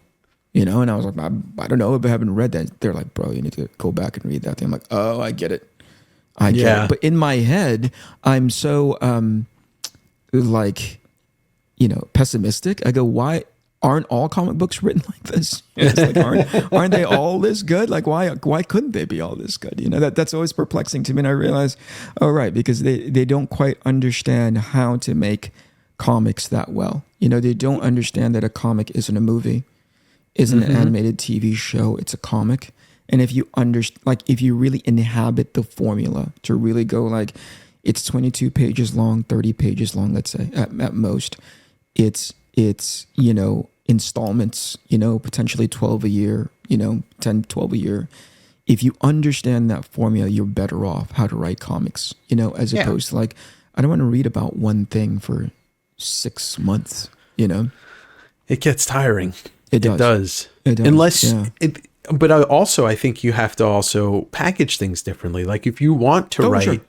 Speaker 1: and I was like, I don't know if I haven't read that. They're like, bro, you need to go back and read that thing. I'm like, oh, I get it. But in my head, I'm so pessimistic. I go, why aren't all comic books written like this? It's like, aren't they all this good? Like, why couldn't they be all this good? That's always perplexing to me. And I realize, because they don't quite understand how to make comics that well. They don't understand that a comic isn't a movie, isn't an animated TV show. It's a comic. And if you if you really inhabit the formula to really go like, it's 22 pages long, 30 pages long, let's say at most, it's installments, potentially 12 a year, 10, 12 a year. if you understand that formula, you're better off how to write comics, as opposed to like, I don't want to read about one thing for 6 months,
Speaker 2: It gets tiring.
Speaker 1: It does.
Speaker 2: Unless but I think you have to also package things differently. Like if you want to write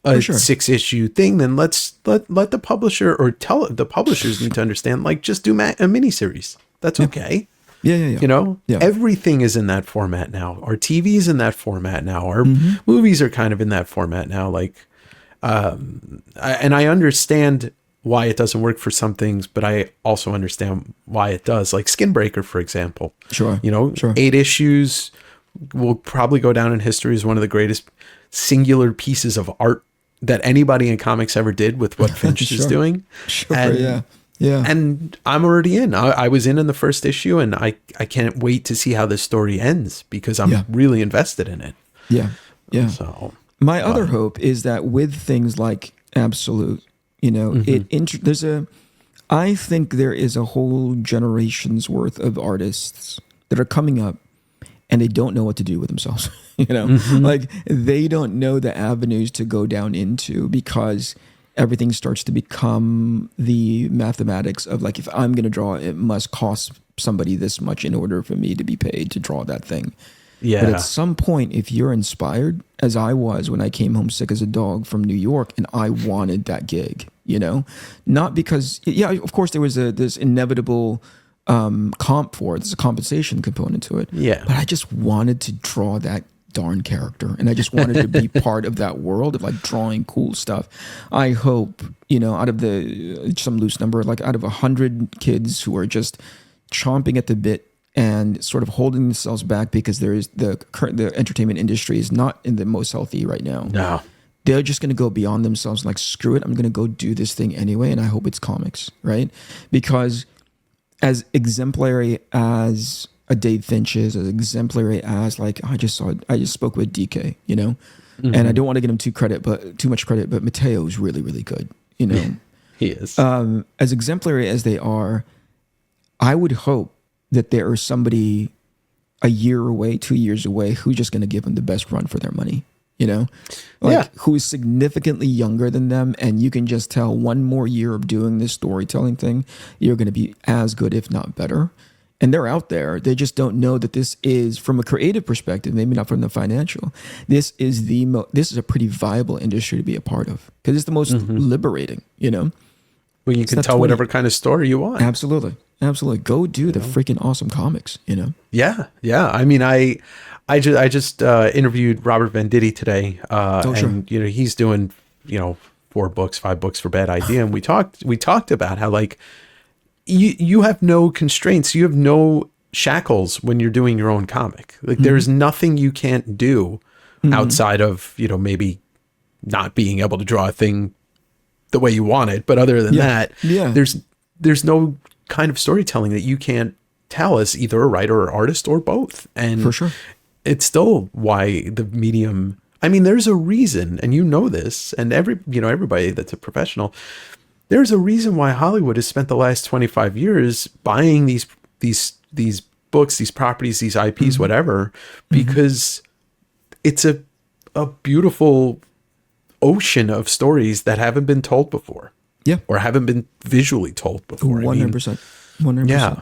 Speaker 2: a 6-issue thing, then let the publisher or tell the publishers need to understand, like, just do a miniseries. That's okay.
Speaker 1: Yeah.
Speaker 2: Everything is in that format now. Our TV's in that format now. Our movies are kind of in that format now. Like, and I understand why it doesn't work for some things, but I also understand why it does. Like Skinbreaker, for example.
Speaker 1: Sure.
Speaker 2: 8 issues will probably go down in history as one of the greatest singular pieces of art that anybody in comics ever did with what Finch is doing. And I'm already in. I was in the first issue, and I can't wait to see how this story ends because I'm really invested in it.
Speaker 1: Yeah.
Speaker 2: So
Speaker 1: my other hope is that with things like Absolute, I think there is a whole generation's worth of artists that are coming up and they don't know what to do with themselves. Like they don't know the avenues to go down into because everything starts to become the mathematics of like, if I'm going to draw, it must cost somebody this much in order for me to be paid to draw that thing.
Speaker 2: Yeah.
Speaker 1: But at some point, if you're inspired, as I was when I came home sick as a dog from New York, and I wanted that gig, not because, of course there was this inevitable comp for it. There's a compensation component to it.
Speaker 2: Yeah.
Speaker 1: But I just wanted to draw that darn character, and I just wanted to be part of that world of like drawing cool stuff. I hope, out of some loose number, like out of 100 kids who are just chomping at the bit and sort of holding themselves back because there is the entertainment industry is not in the most healthy right now.
Speaker 2: No.
Speaker 1: They're just going to go beyond themselves. Like, screw it. I'm going to go do this thing anyway. And I hope it's comics, right? Because as exemplary as a Dave Finch is, as exemplary as like, I just spoke with DK, and I don't want to get him too much credit, but Mateo is really, really good,
Speaker 2: He is.
Speaker 1: As exemplary as they are, I would hope that there is somebody a year away, 2 years away, who's just going to give them the best run for their money, who is significantly younger than them. And you can just tell one more year of doing this storytelling thing, you're going to be as good, if not better. And they're out there. They just don't know that this is, from a creative perspective, maybe not from the financial, this is a pretty viable industry to be a part of because it's the most liberating,
Speaker 2: Well, you can tell whatever kind of story you want.
Speaker 1: Absolutely. Go do the freaking awesome comics,
Speaker 2: Yeah. I mean, I just interviewed Robert Venditti today, and he's doing 5 books for Bad Idea, and we talked about how like you have no constraints, you have no shackles when you're doing your own comic. Like there's nothing you can't do outside of maybe not being able to draw a thing the way you want it, but other than that, there's no kind of storytelling that you can't tell as either a writer or artist or both. And
Speaker 1: for sure,
Speaker 2: it's still why the medium, I mean, there's a reason, and this, and everybody that's a professional, there's a reason why Hollywood has spent the last 25 years buying these books, these properties, these IPs, whatever, because it's a beautiful ocean of stories that haven't been told before.
Speaker 1: Yeah.
Speaker 2: Or haven't been visually told before.
Speaker 1: 100%. 100%.
Speaker 2: Yeah.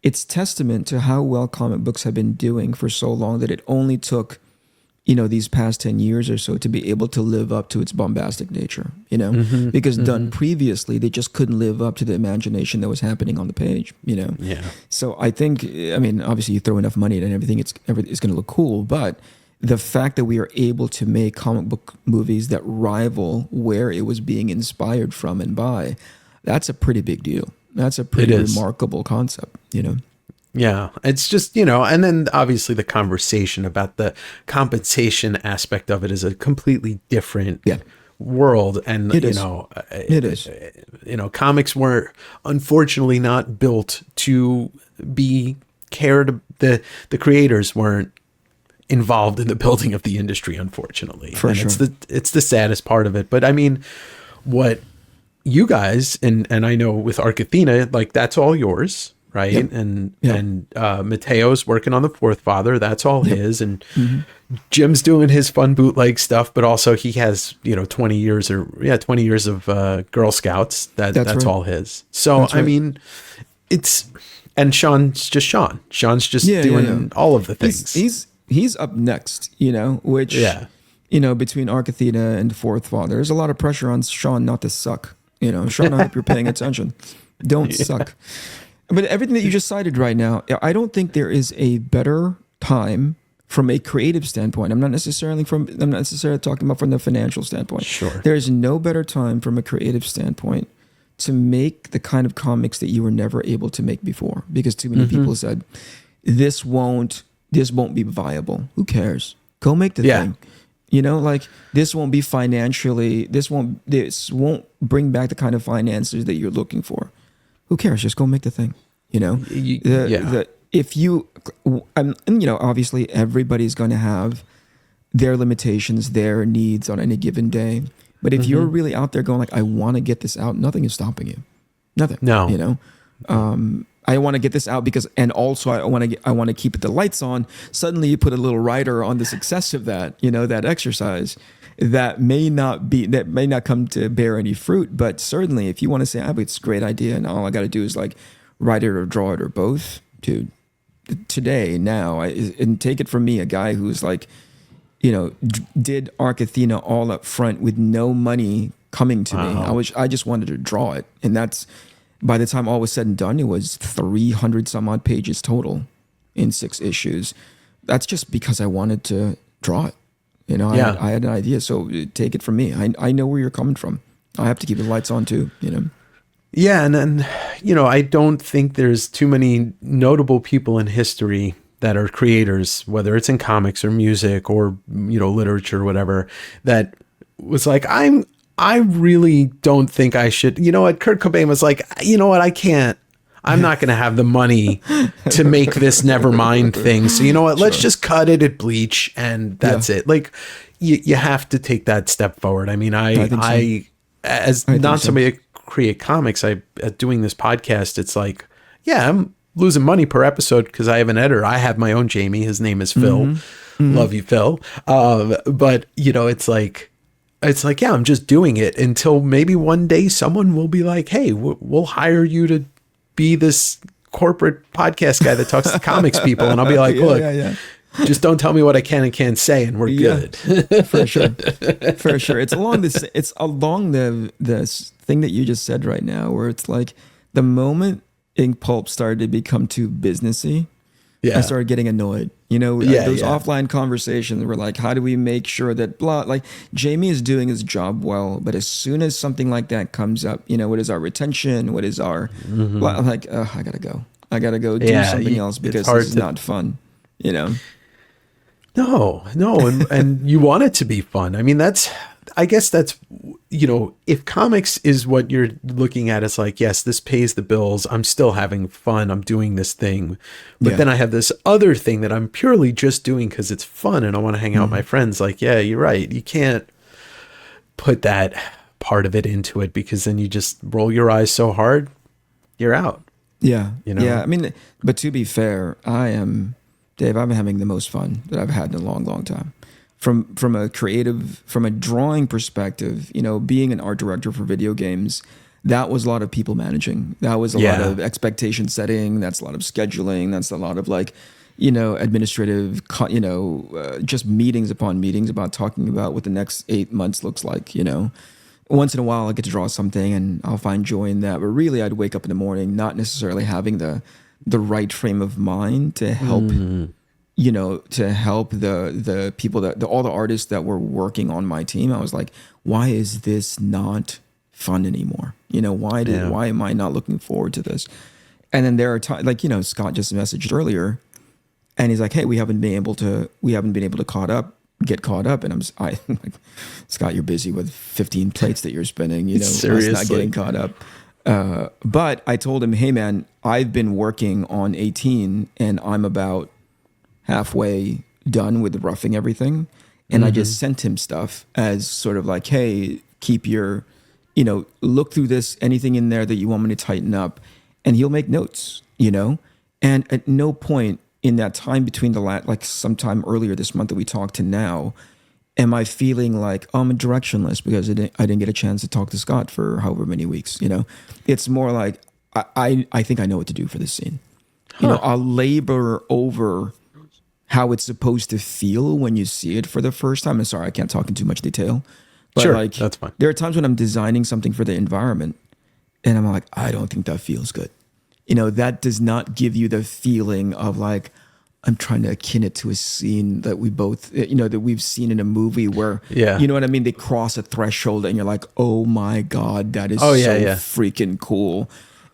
Speaker 1: It's testament to how well comic books have been doing for so long that it only took, these past 10 years or so to be able to live up to its bombastic nature, because done previously, they just couldn't live up to the imagination that was happening on the page,
Speaker 2: Yeah.
Speaker 1: So I think, obviously you throw enough money at it and everything, it's going to look cool, but the fact that we are able to make comic book movies that rival where it was being inspired from and by, that's a pretty big deal. That's a pretty remarkable concept,
Speaker 2: Yeah, it's just, and then obviously the conversation about the compensation aspect of it is a completely different world. And,
Speaker 1: it
Speaker 2: is. Comics were unfortunately not built to be cared. The creators weren't involved in the building of the industry, unfortunately.
Speaker 1: For sure.
Speaker 2: It's the saddest part of it. But I mean, what you guys, and I know with Arc Athena, like that's all yours. right?
Speaker 1: Yep.
Speaker 2: And
Speaker 1: Yep.
Speaker 2: and Mateo's working on the Fourth Father. That's all his. And Jim's doing his fun bootleg stuff, but also he has 20 years of Girl Scouts. That's
Speaker 1: right.
Speaker 2: all his. So
Speaker 1: That's
Speaker 2: I
Speaker 1: right.
Speaker 2: mean, and Sean's just Sean. Sean's just doing all of the things.
Speaker 1: He's up next, which between Arcathena and Fourth Father, there's a lot of pressure on Sean not to suck. Sean, I hope you're paying attention. Don't suck. But everything that you just cited right now, I don't think there is a better time from a creative standpoint. I'm not necessarily talking about from the financial standpoint.
Speaker 2: Sure.
Speaker 1: There is no better time from a creative standpoint to make the kind of comics that you were never able to make before, because too many people said this won't be viable. Who cares? Go make the thing. This won't be financially, this won't bring back the kind of finances that you're looking for. Who cares? Just go make the thing. Obviously everybody's going to have their limitations, their needs on any given day. But if you're really out there going like, I want to get this out, nothing is stopping you. Nothing.
Speaker 2: No.
Speaker 1: I want to get this out because, and also I want to keep the lights on. Suddenly you put a little rider on the success of that, that exercise that may not come to bear any fruit. But certainly if you want to say, it's a great idea and all I got to do is like write it or draw it or both, dude, today, now, and take it from me, a guy who's like, did Arcathena all up front with no money coming to me. I just wanted to draw it. And that's, by the time all was said and done, it was 300 some odd pages total in 6 issues. That's just because I wanted to draw it. I had an idea. So take it from me. I know where you're coming from. I have to keep the lights on too,
Speaker 2: Yeah. And then, I don't think there's too many notable people in history that are creators, whether it's in comics or music or, literature or whatever, that was like, I really don't think I should. You know what? Kurt Cobain was like, I can't. I'm not going to have the money to make this Nevermind thing. So you know what? Let's just cut it at Bleach, and that's it. Like, you have to take that step forward. I mean, I as not somebody that create comics, doing this podcast, it's like, I'm losing money per episode because I have an editor. I have my own Jamie. His name is Phil. Love you, Phil. But it's like, I'm just doing it until maybe one day someone will be like, hey, we'll hire you to be this corporate podcast guy that talks to comics people. And I'll be like, look, just don't tell me what I can and can't say, and we're good.
Speaker 1: For sure. It's along the thing that you just said right now, where it's like the moment Inkpulp started to become too businessy, I started getting annoyed. Those offline conversations were like, how do we make sure that blah, like Jamie is doing his job well, but as soon as something like that comes up, what is our retention? What is our, blah, I'm like, I gotta go do something else because this is not fun,
Speaker 2: No. And you want it to be fun. I mean, I guess that's, if comics is what you're looking at, it's like, yes, this pays the bills. I'm still having fun. I'm doing this thing. But then I have this other thing that I'm purely just doing because it's fun and I want to hang out with my friends. Like, yeah, you're right. You can't put that part of it into it because then you just roll your eyes so hard, you're out.
Speaker 1: Yeah. Yeah. I mean, but to be fair, Dave, I'm having the most fun that I've had in a long, long time. From a drawing perspective, being an art director for video games, that was a lot of people managing. That was a lot of expectation setting. That's a lot of scheduling. That's a lot of administrative, just meetings upon meetings about talking about what the next 8 months looks like. Once in a while I get to draw something and I'll find joy in that. But really I'd wake up in the morning not necessarily having the right frame of mind to help to help the people all the artists that were working on my team. I was like, why is this not fun anymore? Why am I not looking forward to this? And then there are times Scott just messaged earlier and he's like, hey, we haven't been able to get caught up. And I'm like, Scott, you're busy with 15 plates that you're spinning,
Speaker 2: Seriously.
Speaker 1: That's not getting caught up. But I told him, hey man, I've been working on 18 and I'm about halfway done with roughing everything. And I just sent him stuff as sort of like, hey, keep your, look through this, anything in there that you want me to tighten up. and he'll make notes, and at no point in that time between like sometime earlier this month that we talked to now, am I feeling like, oh, I'm directionless because I didn't get a chance to talk to Scott for however many weeks. It's more like I think I know what to do for this scene. I'll labor over how it's supposed to feel when you see it for the first time. I'm sorry, I can't talk in too much detail. But
Speaker 2: sure, that's fine.
Speaker 1: There are times when I'm designing something for the environment and I'm like, I don't think that feels good. That does not give you the feeling of like, I'm trying to akin it to a scene that we both, that we've seen in a movie where, you know what I mean? They cross a threshold and you're like, oh my God, that is freaking cool.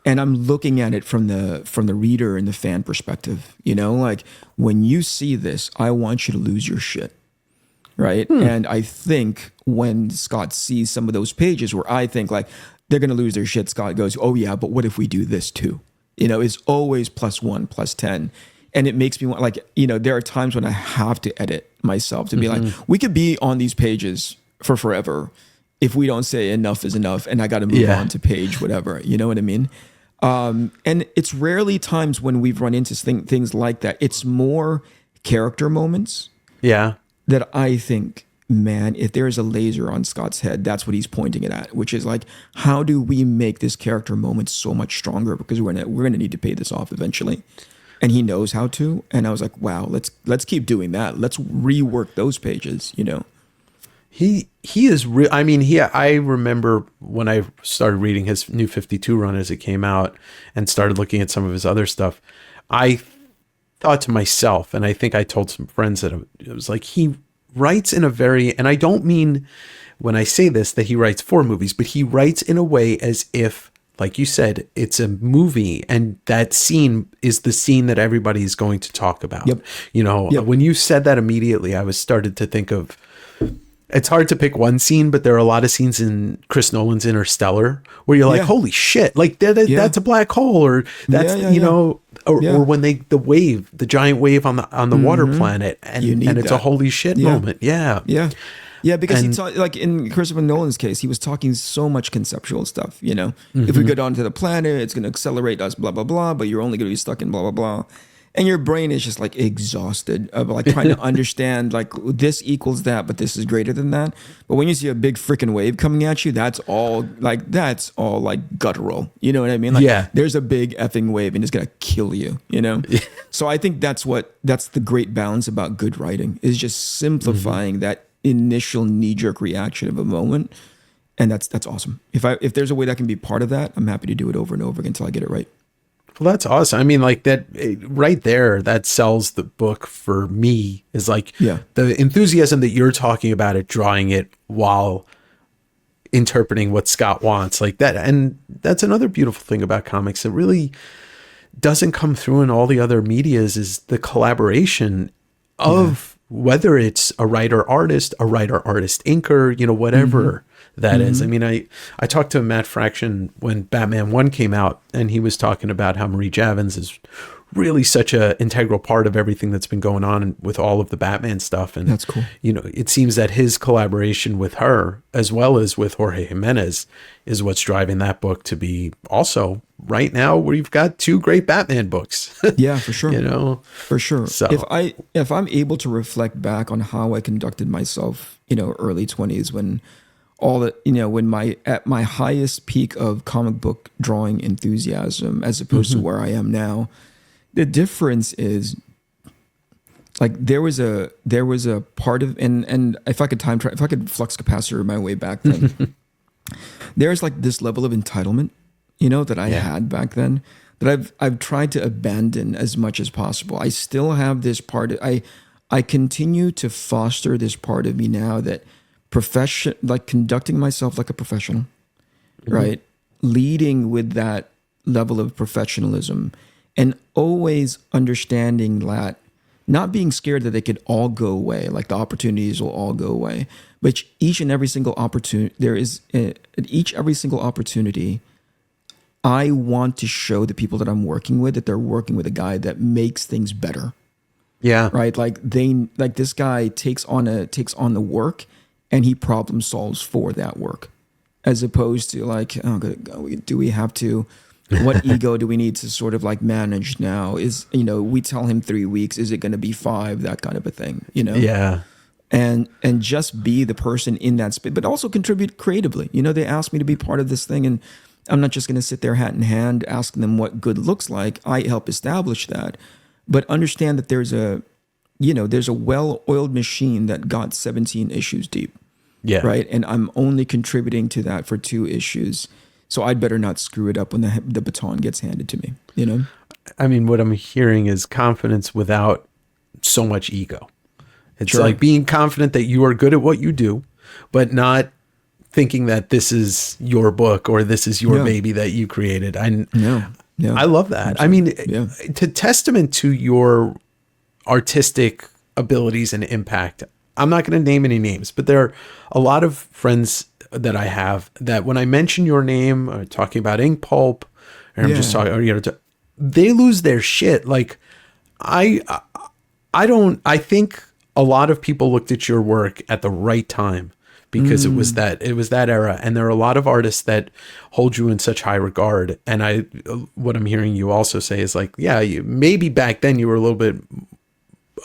Speaker 1: And I'm looking at it from the reader and the fan perspective, like when you see this, I want you to lose your shit. Right. And I think when Scott sees some of those pages where I think like they're going to lose their shit, Scott goes, oh yeah, but what if we do this too? It's always +1, +10. And it makes me want, like, there are times when I have to edit myself to be like, we could be on these pages for forever if we don't say enough is enough and I got to move on to page whatever. You know what I mean? And it's rarely times when we've run into things like that. It's more character moments that I think, man, if there's a laser on Scott's head, that's what he's pointing it at, which is like, how do we make this character moment so much stronger? Because we're gonna need to pay this off eventually. And he knows how to. And I was like, wow, let's keep doing that. Let's rework those pages,
Speaker 2: He is real. I mean, I remember when I started reading his New 52 run as it came out and started looking at some of his other stuff, I thought to myself, and I think I told some friends that it was like, he writes in a very, and I don't mean when I say this that he writes for movies, but he writes in a way as if, like you said, it's a movie and that scene is the scene that everybody's going to talk about. When you said that immediately, I was started to think of, it's hard to pick one scene, but there are a lot of scenes in Chris Nolan's Interstellar where you're like, holy shit, like that's a black hole, or that's, or when the giant wave on the water planet and it's a holy shit moment. Yeah, because he talked, like in Christopher Nolan's case, he was talking so much conceptual stuff, If we go down to the planet, it's going to accelerate us, blah, blah, blah, but you're only going to be stuck in blah, blah, blah. And your brain is just like exhausted of like trying to understand like this equals that, but this is greater than that. But when you see a big freaking wave coming at you, that's all like guttural. You know what I mean? Like, there's a big effing wave and it's going to kill you, So I think that's the great balance about good writing, is just simplifying that initial knee-jerk reaction of a moment. And that's awesome. If there's a way that can be part of that, I'm happy to do it over and over again until I get it right. Well, that's awesome. I mean, like that right there, that sells the book for me, is like the enthusiasm that you're talking about it, drawing it while interpreting what Scott wants, like that. And that's another beautiful thing about comics that really doesn't come through in all the other medias, is the collaboration of whether it's a writer-artist inker, whatever that is. I mean, I talked to Matt Fraction when Batman 1 came out, and he was talking about how Marie Javins is really such a integral part of everything that's been going on with all of the Batman stuff. And
Speaker 1: that's cool.
Speaker 2: It seems that his collaboration with her, as well as with Jorge Jimenez, is what's driving that book to be also right now where you've got two great Batman books.
Speaker 1: Yeah, for sure. For sure.
Speaker 2: So
Speaker 1: if I'm able to reflect back on how I conducted myself, early 20s, when at my highest peak of comic book drawing enthusiasm, as opposed to where I am now, the difference is like there was a part of, and if I could if I could flux capacitor my way back then, there's like this level of entitlement, that I had back then, that I've tried to abandon as much as possible. I still have this part. I continue to foster this part of me now, that like conducting myself like a professional, right? Leading with that level of professionalism, and always understanding that, not being scared that they could all go away, like the opportunities will all go away, but each and every single opportunity, every single opportunity, I want to show the people that I'm working with that they're working with a guy that makes things better. Yeah. Right. Like this guy takes on the work and he problem solves for that work, as opposed to like, oh, do we have to What ego do we need to sort of like manage now? Is, we tell him 3 weeks, is it going to be 5? That kind of a thing,
Speaker 2: Yeah.
Speaker 1: And just be the person in that space, but also contribute creatively. They asked me to be part of this thing, and I'm not just going to sit there hat in hand asking them what good looks like. I help establish that, but understand that there's a well-oiled machine that got 17 issues deep.
Speaker 2: Yeah.
Speaker 1: Right. And I'm only contributing to that for 2 issues. So I'd better not screw it up when the baton gets handed to me,
Speaker 2: I mean, what I'm hearing is confidence without so much ego. It's
Speaker 1: Sure.
Speaker 2: like being confident that you are good at what you do, but not thinking that this is your book or this is your baby that you created. I love that. Absolutely. I mean, to testament to your artistic abilities and impact, I'm not going to name any names, but there are a lot of friends that I have that when I mention your name or talking about Inkpulp, or I'm just talking, or, they lose their shit. Like I think a lot of people looked at your work at the right time because it was that era. And there are a lot of artists that hold you in such high regard. And what I'm hearing you also say is like, maybe back then you were a little bit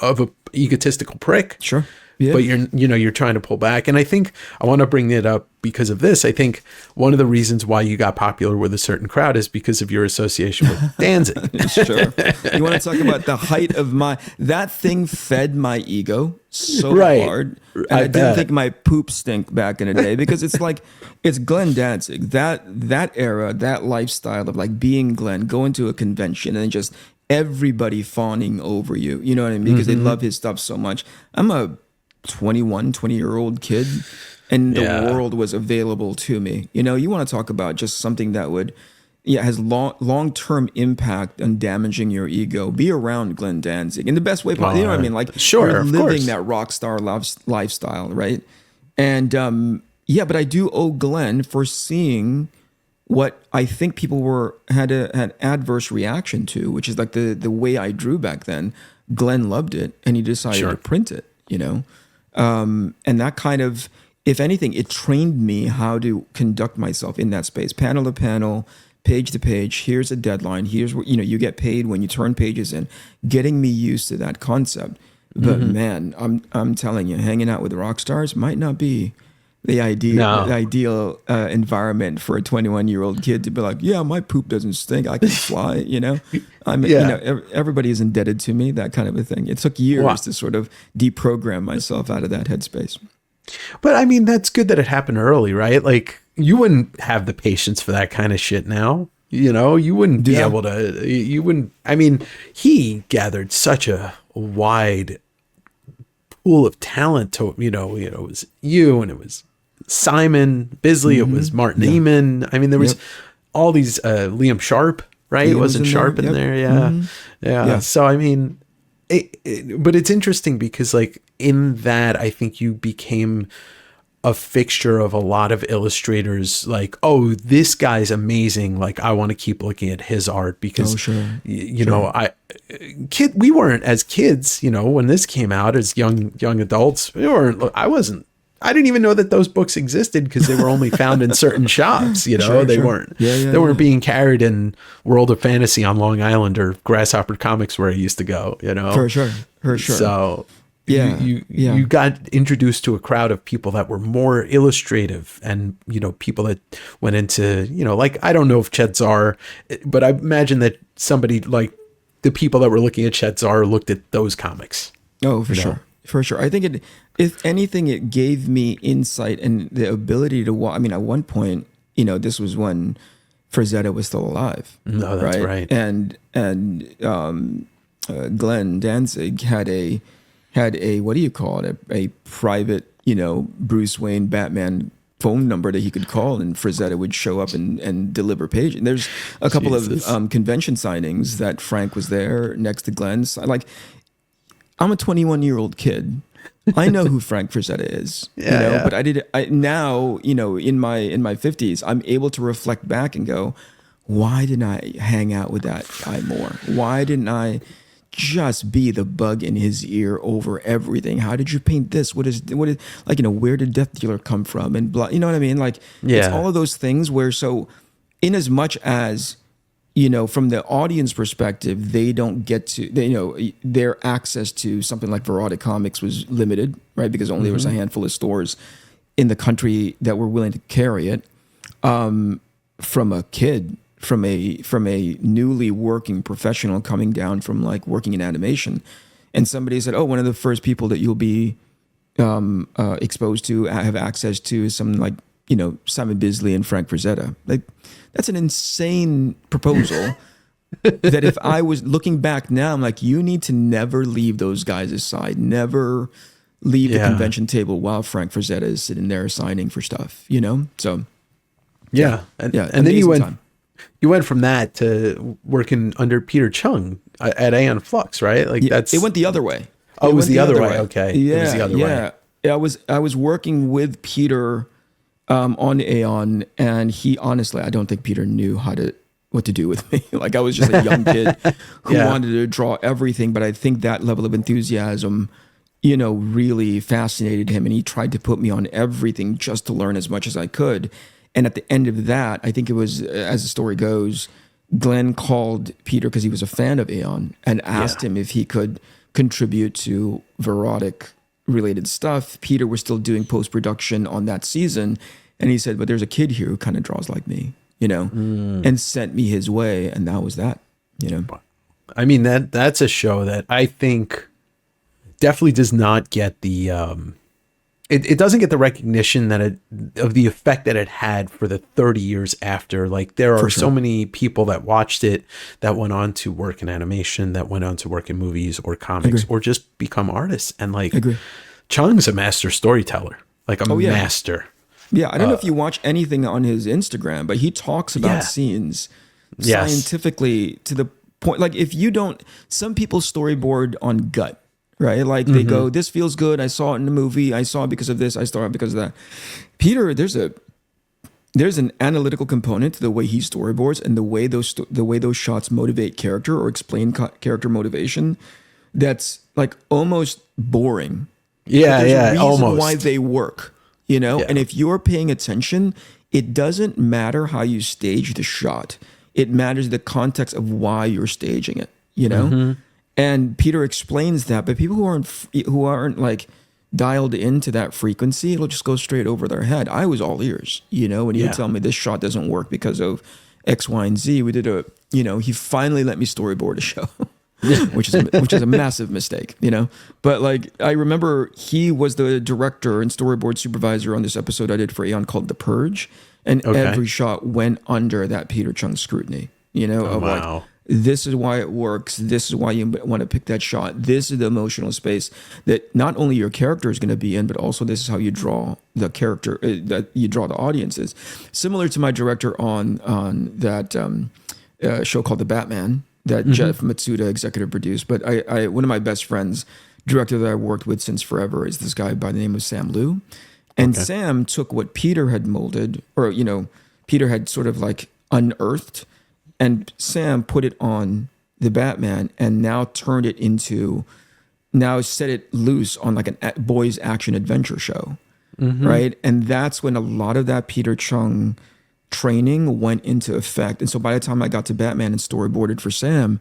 Speaker 2: of a egotistical prick.
Speaker 1: Sure. Yeah.
Speaker 2: But you're trying to pull back. And I think I want to bring it up because of this. I think one of the reasons why you got popular with a certain crowd is because of your association with Danzig.
Speaker 1: Sure. You want to talk about the height of that thing fed my ego so hard. And I didn't think my poop stink back in the day, because it's like, it's Glenn Danzig, that era, that lifestyle of like being Glenn, going to a convention and just everybody fawning over you. You know what I mean? Because they love his stuff so much. I'm a 20-year-old kid, and the world was available to me. You want to talk about just something that would has long-term impact on damaging your ego. Be around Glenn Danzig in the best way possible. You know what I mean? Like, you're living that rock star lifestyle, right? And but I do owe Glenn for seeing what I think people had adverse reaction to, which is like the way I drew back then. Glenn loved it, and he decided to print it. And that kind of, if anything, it trained me how to conduct myself in that space, panel to panel, page to page. Here's a deadline. Here's what, you get paid when you turn pages in, getting me used to that concept. But man, I'm telling you, hanging out with rock stars might not be the ideal environment for a 21-year-old kid to be like, my poop doesn't stink, I can fly. Everybody is indebted to me, that kind of a thing. It took years to sort of deprogram myself out of that headspace.
Speaker 2: But I mean, that's good that it happened early, right? Like, you wouldn't have the patience for that kind of shit now. You wouldn't be able to. You wouldn't. I mean, he gathered such a wide pool of talent. To it was you, and it was Simon Bisley. It was Martin Eamon. I mean, there was all these Liam Sharp, right? It wasn't Sharp in there. Yeah. So I mean, but it's interesting because like in that, I think you became a fixture of a lot of illustrators, like, oh, this guy's amazing. Like, I want to keep looking at his art because, know, we weren't as kids, when this came out as young adults, I didn't even know that those books existed because they were only found in certain shops, they weren't being carried in World of Fantasy on Long Island or Grasshopper Comics where I used to go,
Speaker 1: For sure.
Speaker 2: So you got introduced to a crowd of people that were more illustrative and, people that went into, like, I don't know if Chetzar, but I imagine that somebody like the people that were looking at Chetzar looked at those comics.
Speaker 1: Oh, for sure. For sure. I think if anything, it gave me insight and the ability to watch. I mean, at one point, this was when Frazetta was still alive.
Speaker 2: No, that's right.
Speaker 1: And Glenn Danzig had a what do you call it? A private, Bruce Wayne Batman phone number that he could call, and Frazetta would show up and deliver pages. And there's a couple of convention signings that Frank was there next to Glenn's. Like, I'm a 21-year-old kid. I know who Frank Frazetta is, but now, in my 50s, I'm able to reflect back and go, why didn't I hang out with that guy more? Why didn't I just be the bug in his ear over everything? How did you paint this? What is like, where did Death Dealer come from? And blah, you know what I mean? Like, it's all of those things where, so in as much as from the audience perspective, they don't get to, their access to something like Verodic Comics was limited, right? Because only there was a handful of stores in the country that were willing to carry it. From a kid, from a newly working professional coming down from like working in animation, and somebody said, "Oh, one of the first people that you'll be exposed to, have access to, is something like Simon Bisley and Frank Frazetta." Like, that's an insane proposal. That if I was looking back now, I'm like, you need to never leave those guys aside. Never leave the convention table while Frank Frazetta is sitting there signing for stuff. So
Speaker 2: and then you went from that to working under Peter Chung at Aeon Flux, right? Like it
Speaker 1: went the other way.
Speaker 2: Oh, it was the other way. Okay,
Speaker 1: yeah,
Speaker 2: it was the other way.
Speaker 1: I was working with Peter on Aeon, and he honestly, I don't think Peter knew what to do with me. Like, I was just a young kid who wanted to draw everything, but I think that level of enthusiasm, really fascinated him, and he tried to put me on everything just to learn as much as I could. And at the end of that, I think it was, as the story goes, Glenn called Peter because he was a fan of Aeon and asked him if he could contribute to Verodic related stuff. Peter was still doing post-production on that season, and he said, "But there's a kid here who kind of draws like me," and sent me his way, and that was that.
Speaker 2: I mean, that's a show that I think definitely does not get the it doesn't get the recognition of the effect that it had for the 30 years after. Like, there are so many people that watched it that went on to work in animation, that went on to work in movies or comics, or just become artists. And like, Chung's a master storyteller, like a master.
Speaker 1: Yeah, I don't know if you watch anything on his Instagram, but he talks about scenes scientifically to the point. Like, if you don't, some people storyboard on gut. Right? Like, they go, this feels good. I saw it in the movie. I saw it because of this. I saw it because of that. Peter, there's an analytical component to the way he storyboards and the way those shots motivate character or explain character motivation. That's like almost boring.
Speaker 2: Yeah, almost.
Speaker 1: Why they work, And if you're paying attention, it doesn't matter how you stage the shot. It matters the context of why you're staging it. And Peter explains that, but people who aren't like dialed into that frequency, it'll just go straight over their head. I was all ears, when he would tell me this shot doesn't work because of X, Y, and Z. We did he finally let me storyboard a show, which is a massive mistake, But like, I remember he was the director and storyboard supervisor on this episode I did for Aeon called The Purge, and every shot went under that Peter Chung scrutiny, like, this is why it works. This is why you want to pick that shot. This is the emotional space that not only your character is going to be in, but also this is how you draw the character, that you draw the audiences. Similar to my director on that show called The Batman that Jeff Matsuda executive produced. But I one of my best friends, director that I worked with since forever, is this guy by the name of Sam Liu. And Sam took what Peter had molded, or Peter had sort of like unearthed. And Sam put it on the Batman and now set it loose on like a boys action adventure show, right? And that's when a lot of that Peter Chung training went into effect. And so by the time I got to Batman and storyboarded for Sam,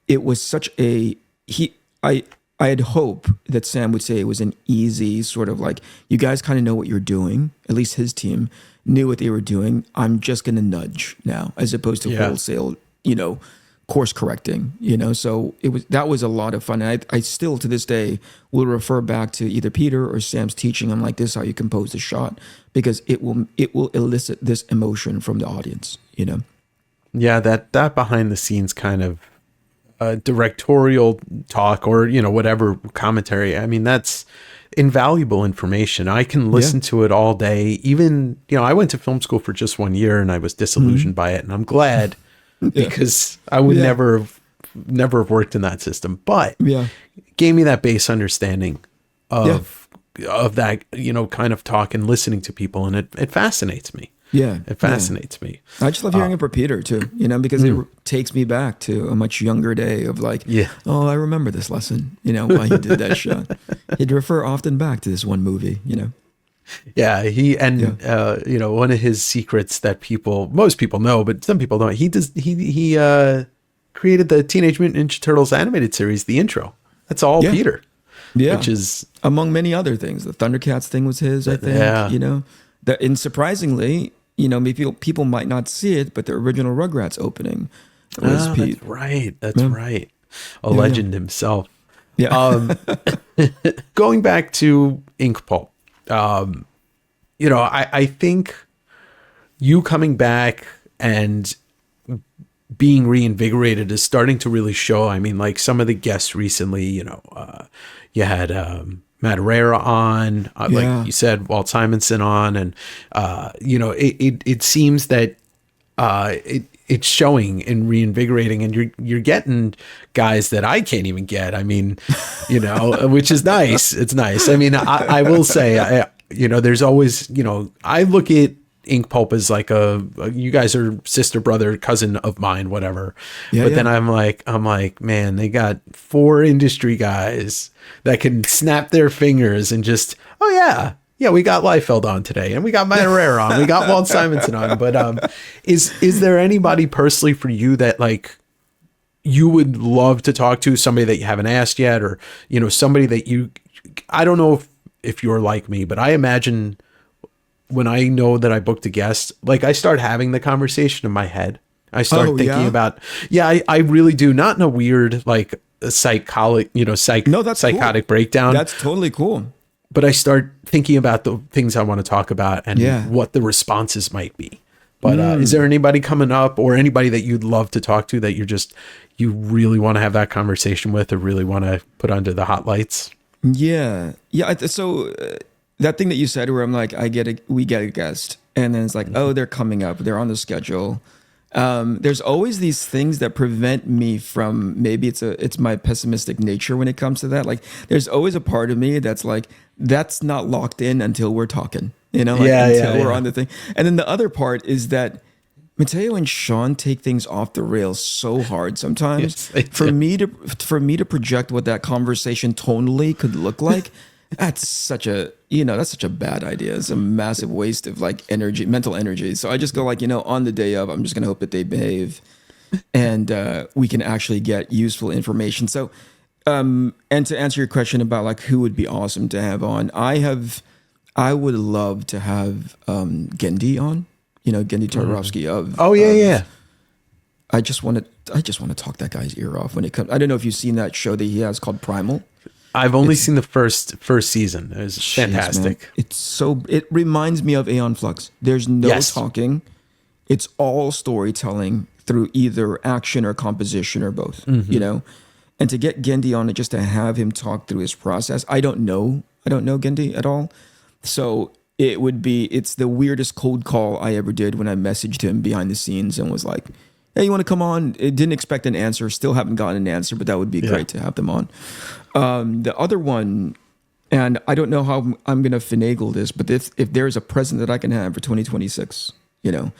Speaker 1: it was such I had hope that Sam would say it was an easy sort of like, you guys kind of know what you're doing, at least his team knew what they were doing. I'm just going to nudge now, as opposed to wholesale, course correcting, So that was a lot of fun. And I still to this day will refer back to either Peter or Sam's teaching. I'm like, this is how you compose the shot, because it will elicit this emotion from the audience,
Speaker 2: Yeah, that behind the scenes kind of directorial talk or whatever commentary. I mean, that's invaluable information. I can listen to it all day. Even, I went to film school for just 1 year and I was disillusioned by it. And I'm glad because I would never have worked in that system, but it gave me that base understanding of that, kind of talk and listening to people. And it fascinates me. Yeah. It fascinates me.
Speaker 1: I just love hearing it from Peter too, because it takes me back to a much younger day of like, oh, I remember this lesson, why he did that shot. He'd refer often back to this one movie,
Speaker 2: Yeah, you know, one of his secrets that most people know, but some people don't. He created the Teenage Mutant Ninja Turtles animated series, the intro. That's all Peter.
Speaker 1: Yeah,
Speaker 2: which is
Speaker 1: among many other things. The Thundercats thing was his, I think.
Speaker 2: Yeah.
Speaker 1: You know, and surprisingly, you know, maybe people might not see it, but the original Rugrats opening was Pete.
Speaker 2: That's right. That's right. A legend himself.
Speaker 1: Yeah.
Speaker 2: Going back to Inkpulp, you know, I think you coming back and being reinvigorated is starting to really show. I mean, like some of the guests recently, you know, you had Matt Herrera on, like you said, Walt Simonson on, and you know, it seems that it's showing and reinvigorating, and you're getting guys that I can't even get. I mean, you know, which is nice. It's nice. I mean, I will say, you know, there's always, you know, I look at Inkpulp as like you guys are sister, brother, cousin of mine, whatever. But then I'm like, man, they got 4 industry guys that can snap their fingers and just, yeah, we got Liefeld on today, and we got Matt Herrera on, we got Walt Simonson on. But is there anybody personally for you that like you would love to talk to, somebody that you haven't asked yet, or you know, somebody that I don't know if you're like me, but I imagine when I know that I booked a guest, like I start having the conversation in my head. I start thinking about, I really do, not in a weird like psychotic, you know, psychotic cool. breakdown.
Speaker 1: That's totally cool.
Speaker 2: But I start thinking about the things I want to talk about and what the responses might be. But is there anybody coming up or anybody that you'd love to talk to that you really want to have that conversation with, or really want to put under the hot lights?
Speaker 1: Yeah. So that thing that you said where I'm like, we get a guest, and then it's like, oh, they're coming up, they're on the schedule. There's always these things that prevent me from, maybe it's my pessimistic nature when it comes to that. Like there's always a part of me that's like, that's not locked in until we're talking, you know, like until we're on the thing. And then the other part is that Mateo and Sean take things off the rails so hard sometimes. Yes, for me to project what that conversation tonally could look like, that's such a bad idea. It's a massive waste of like energy, mental energy. So I just go like, you know, on the day of, I'm just going to hope that they behave and we can actually get useful information. So, and to answer your question about like who would be awesome to have on, I would love to have Gendy on, you know, Gendy Tartarovsky of. Oh yeah. I just want to talk that guy's ear off when it comes. I don't know if you've seen that show that he has called Primal.
Speaker 2: I've only seen the first season. It was fantastic.
Speaker 1: It reminds me of Aeon Flux. There's no talking. It's all storytelling through either action or composition or both, you know? And to get Gendy on it, just to have him talk through his process. I don't know Gendy at all. So it's the weirdest cold call I ever did when I messaged him behind the scenes and was like, hey, you want to come on? It didn't expect an answer. Still haven't gotten an answer, but that would be great to have them on. The other one, and I don't know how I'm going to finagle this, but if there's a present that I can have for 2026, you know,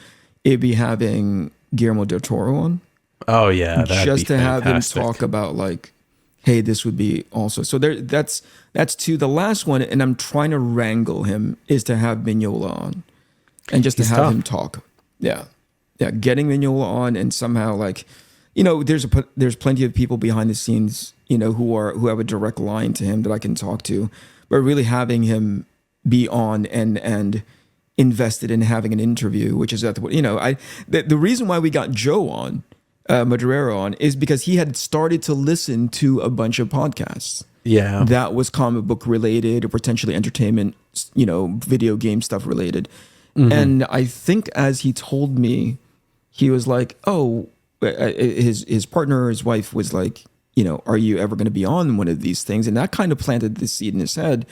Speaker 1: it'd be having Guillermo del Toro on. Oh yeah, just to have him talk about like, hey, this would be also. So that's 2. The last one, and I'm trying to wrangle him, is to have Mignola on, and just to have him talk. Yeah, getting Mignola on, and somehow like, you know, there's plenty of people behind the scenes, you know, who have a direct line to him that I can talk to, but really having him be on and invested in having an interview, which is the reason why we got Joe on, Madureira on, is because he had started to listen to a bunch of podcasts. Yeah, that was comic book related or potentially entertainment, you know, video game stuff related. And I think as he told me, he was like, oh, his partner, his wife was like, you know, are you ever going to be on one of these things? And that kind of planted the seed in his head.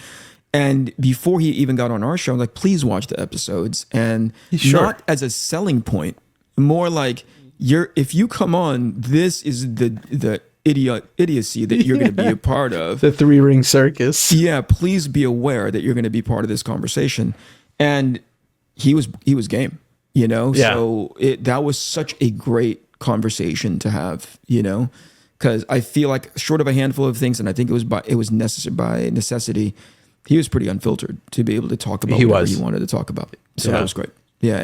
Speaker 1: And before he even got on our show, I'm like, please watch the episodes. And not as a selling point, more like, if you come on, this is the idiocy that you're going to be a part of.
Speaker 2: The 3-ring circus.
Speaker 1: Yeah, please be aware that you're going to be part of this conversation. And he was game, you know? Yeah. So that was such a great conversation to have, you know? Because I feel like short of a handful of things, and I think it was by necessity, he was pretty unfiltered to be able to talk about whatever he wanted to talk about. So that was great. Yeah,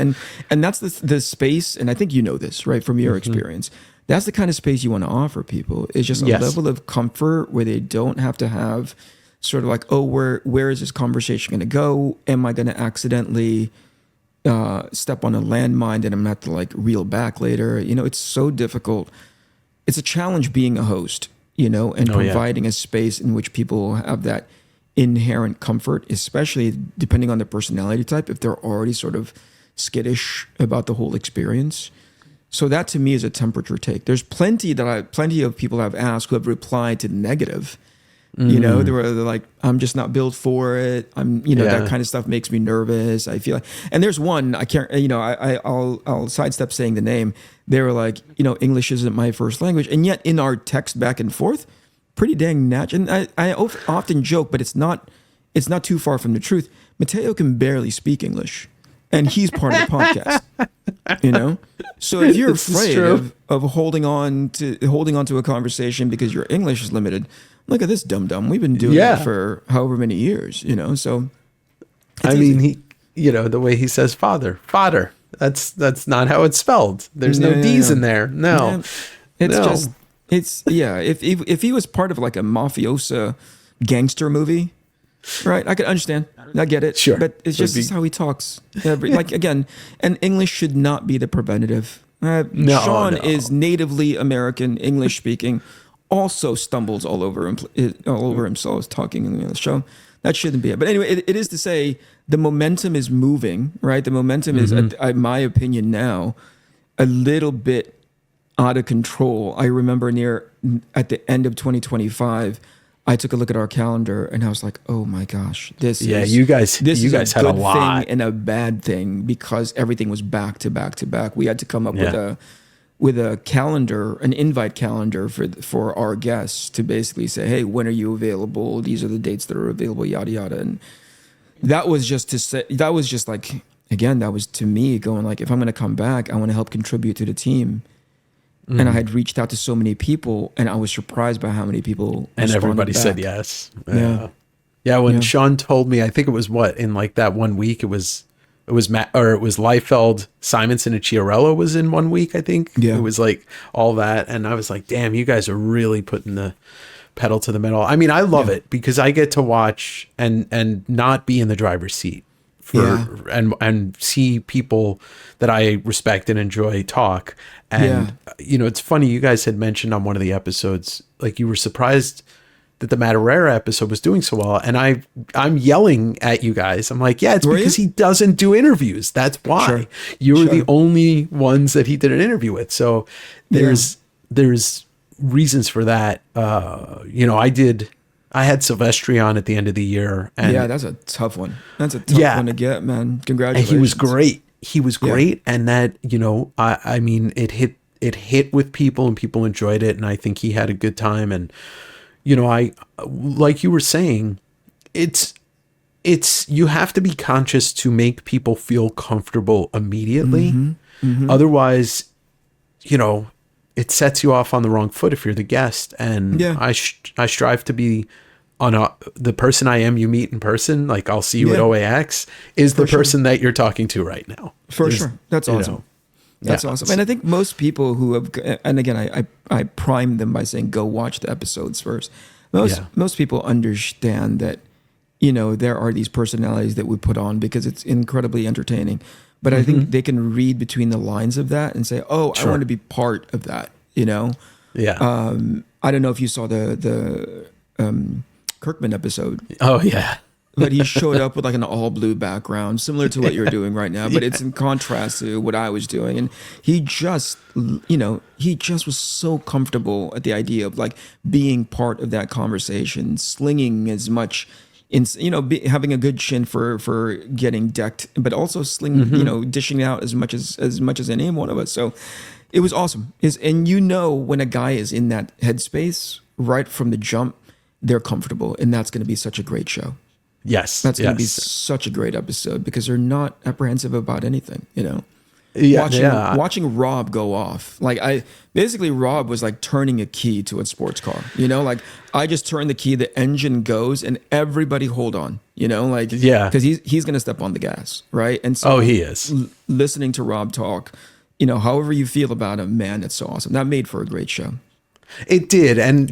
Speaker 1: and that's the space, and I think you know this, right, from your experience. That's the kind of space you want to offer people. It's just a level of comfort where they don't have to have sort of like, oh, where is this conversation going to go? Am I going to accidentally step on a landmine that I'm going to have to like reel back later? You know, it's so difficult. It's a challenge being a host, you know, and providing a space in which people have that inherent comfort, especially depending on their personality type, if they're already sort of skittish about the whole experience. So that to me is a temperature take. There's plenty of people I've asked who have replied to the negative. You know, they're like, I'm just not built for it. That kind of stuff makes me nervous. I feel like, and there's one, I can't, you know, I'll sidestep saying the name. They were like, you know, English isn't my first language. And yet in our text back and forth, pretty dang natural. And I often joke, but it's not too far from the truth. Mateo can barely speak English, and he's part of the podcast, you know? So if you're afraid of holding on to a conversation because your English is limited, look at this dum-dum. We've been doing it for however many years, you know? So
Speaker 2: I mean, he, you know, the way he says fodder, that's not how it's spelled. There's no D's in there. No.
Speaker 1: Yeah. If he was part of like a mafiosa gangster movie, right, I could understand. I get it.
Speaker 2: Sure.
Speaker 1: But it's just how he talks. Like, again, and English should not be the preventative. Sean is natively American, English speaking, also stumbles all over himself talking in the show. That shouldn't be it. But anyway, it is to say the momentum is moving, right? The momentum is, in my opinion now, a little bit out of control. I remember at the end of 2025, I took a look at our calendar and I was like, "Oh my gosh, you guys had a lot thing and a bad thing because everything was back to back to back. We had to come up with a calendar, an invite calendar for our guests to basically say, hey, when are you available? These are the dates that are available, yada yada." And that was just like, again, that was to me going like, if I'm going to come back, I want to help contribute to the team. And I had reached out to so many people, and I was surprised by how many people
Speaker 2: and everybody
Speaker 1: back.
Speaker 2: said yes. Yeah. When Sean told me, I think it was in like that 1 week, it was Liefeld, Simonson, and Chiarella was in 1 week. I think it was like all that, and I was like, damn, you guys are really putting the pedal to the metal. I mean, I love it because I get to watch and not be in the driver's seat and see people that I respect and enjoy talk. And, you know, it's funny, you guys had mentioned on one of the episodes, like you were surprised that the Madureira episode was doing so well. And I'm yelling at you guys. I'm like, yeah, it's because he doesn't do interviews. That's why. Sure. You're the only ones that he did an interview with. So there's reasons for that. You know, I had Silvestri on at the end of the year. And
Speaker 1: that's a tough one. That's a tough one to get, man. Congratulations.
Speaker 2: And he was great. And that, you know, I mean, it hit with people and people enjoyed it. And I think he had a good time. And, you know, I, like you were saying, it's, you have to be conscious to make people feel comfortable immediately. Otherwise, you know, it sets you off on the wrong foot if you're the guest. And I strive to be the person I am you meet in person. Like I'll see you at OAX is the person that you're talking to right now. For sure.
Speaker 1: That's awesome. That's awesome. And I think most people who have, and again, I prime them by saying, go watch the episodes first. Most people understand that, you know, there are these personalities that we put on because it's incredibly entertaining. But I think they can read between the lines of that and say, oh, I want to be part of that, you know? Yeah. I don't know if you saw the Kirkman episode.
Speaker 2: Oh, yeah.
Speaker 1: But he showed up with like an all blue background, similar to what you're doing right now, but it's in contrast to what I was doing. And he just was so comfortable at the idea of like being part of that conversation, slinging as much, having a good chin for getting decked, but also dishing out as much as any one of us. So it was awesome. And you know, when a guy is in that headspace right from the jump, they're comfortable, and that's going to be such a great show.
Speaker 2: Yes.
Speaker 1: That's going to be such a great episode because they're not apprehensive about anything, you know? watching Rob go off. Like Rob was like turning a key to a sports car, like I just turn the key, the engine goes and everybody hold on, because he's going to step on the gas. Right. And so
Speaker 2: he is
Speaker 1: listening to Rob talk, however you feel about him, man, it's so awesome. That made for a great show.
Speaker 2: It did. And,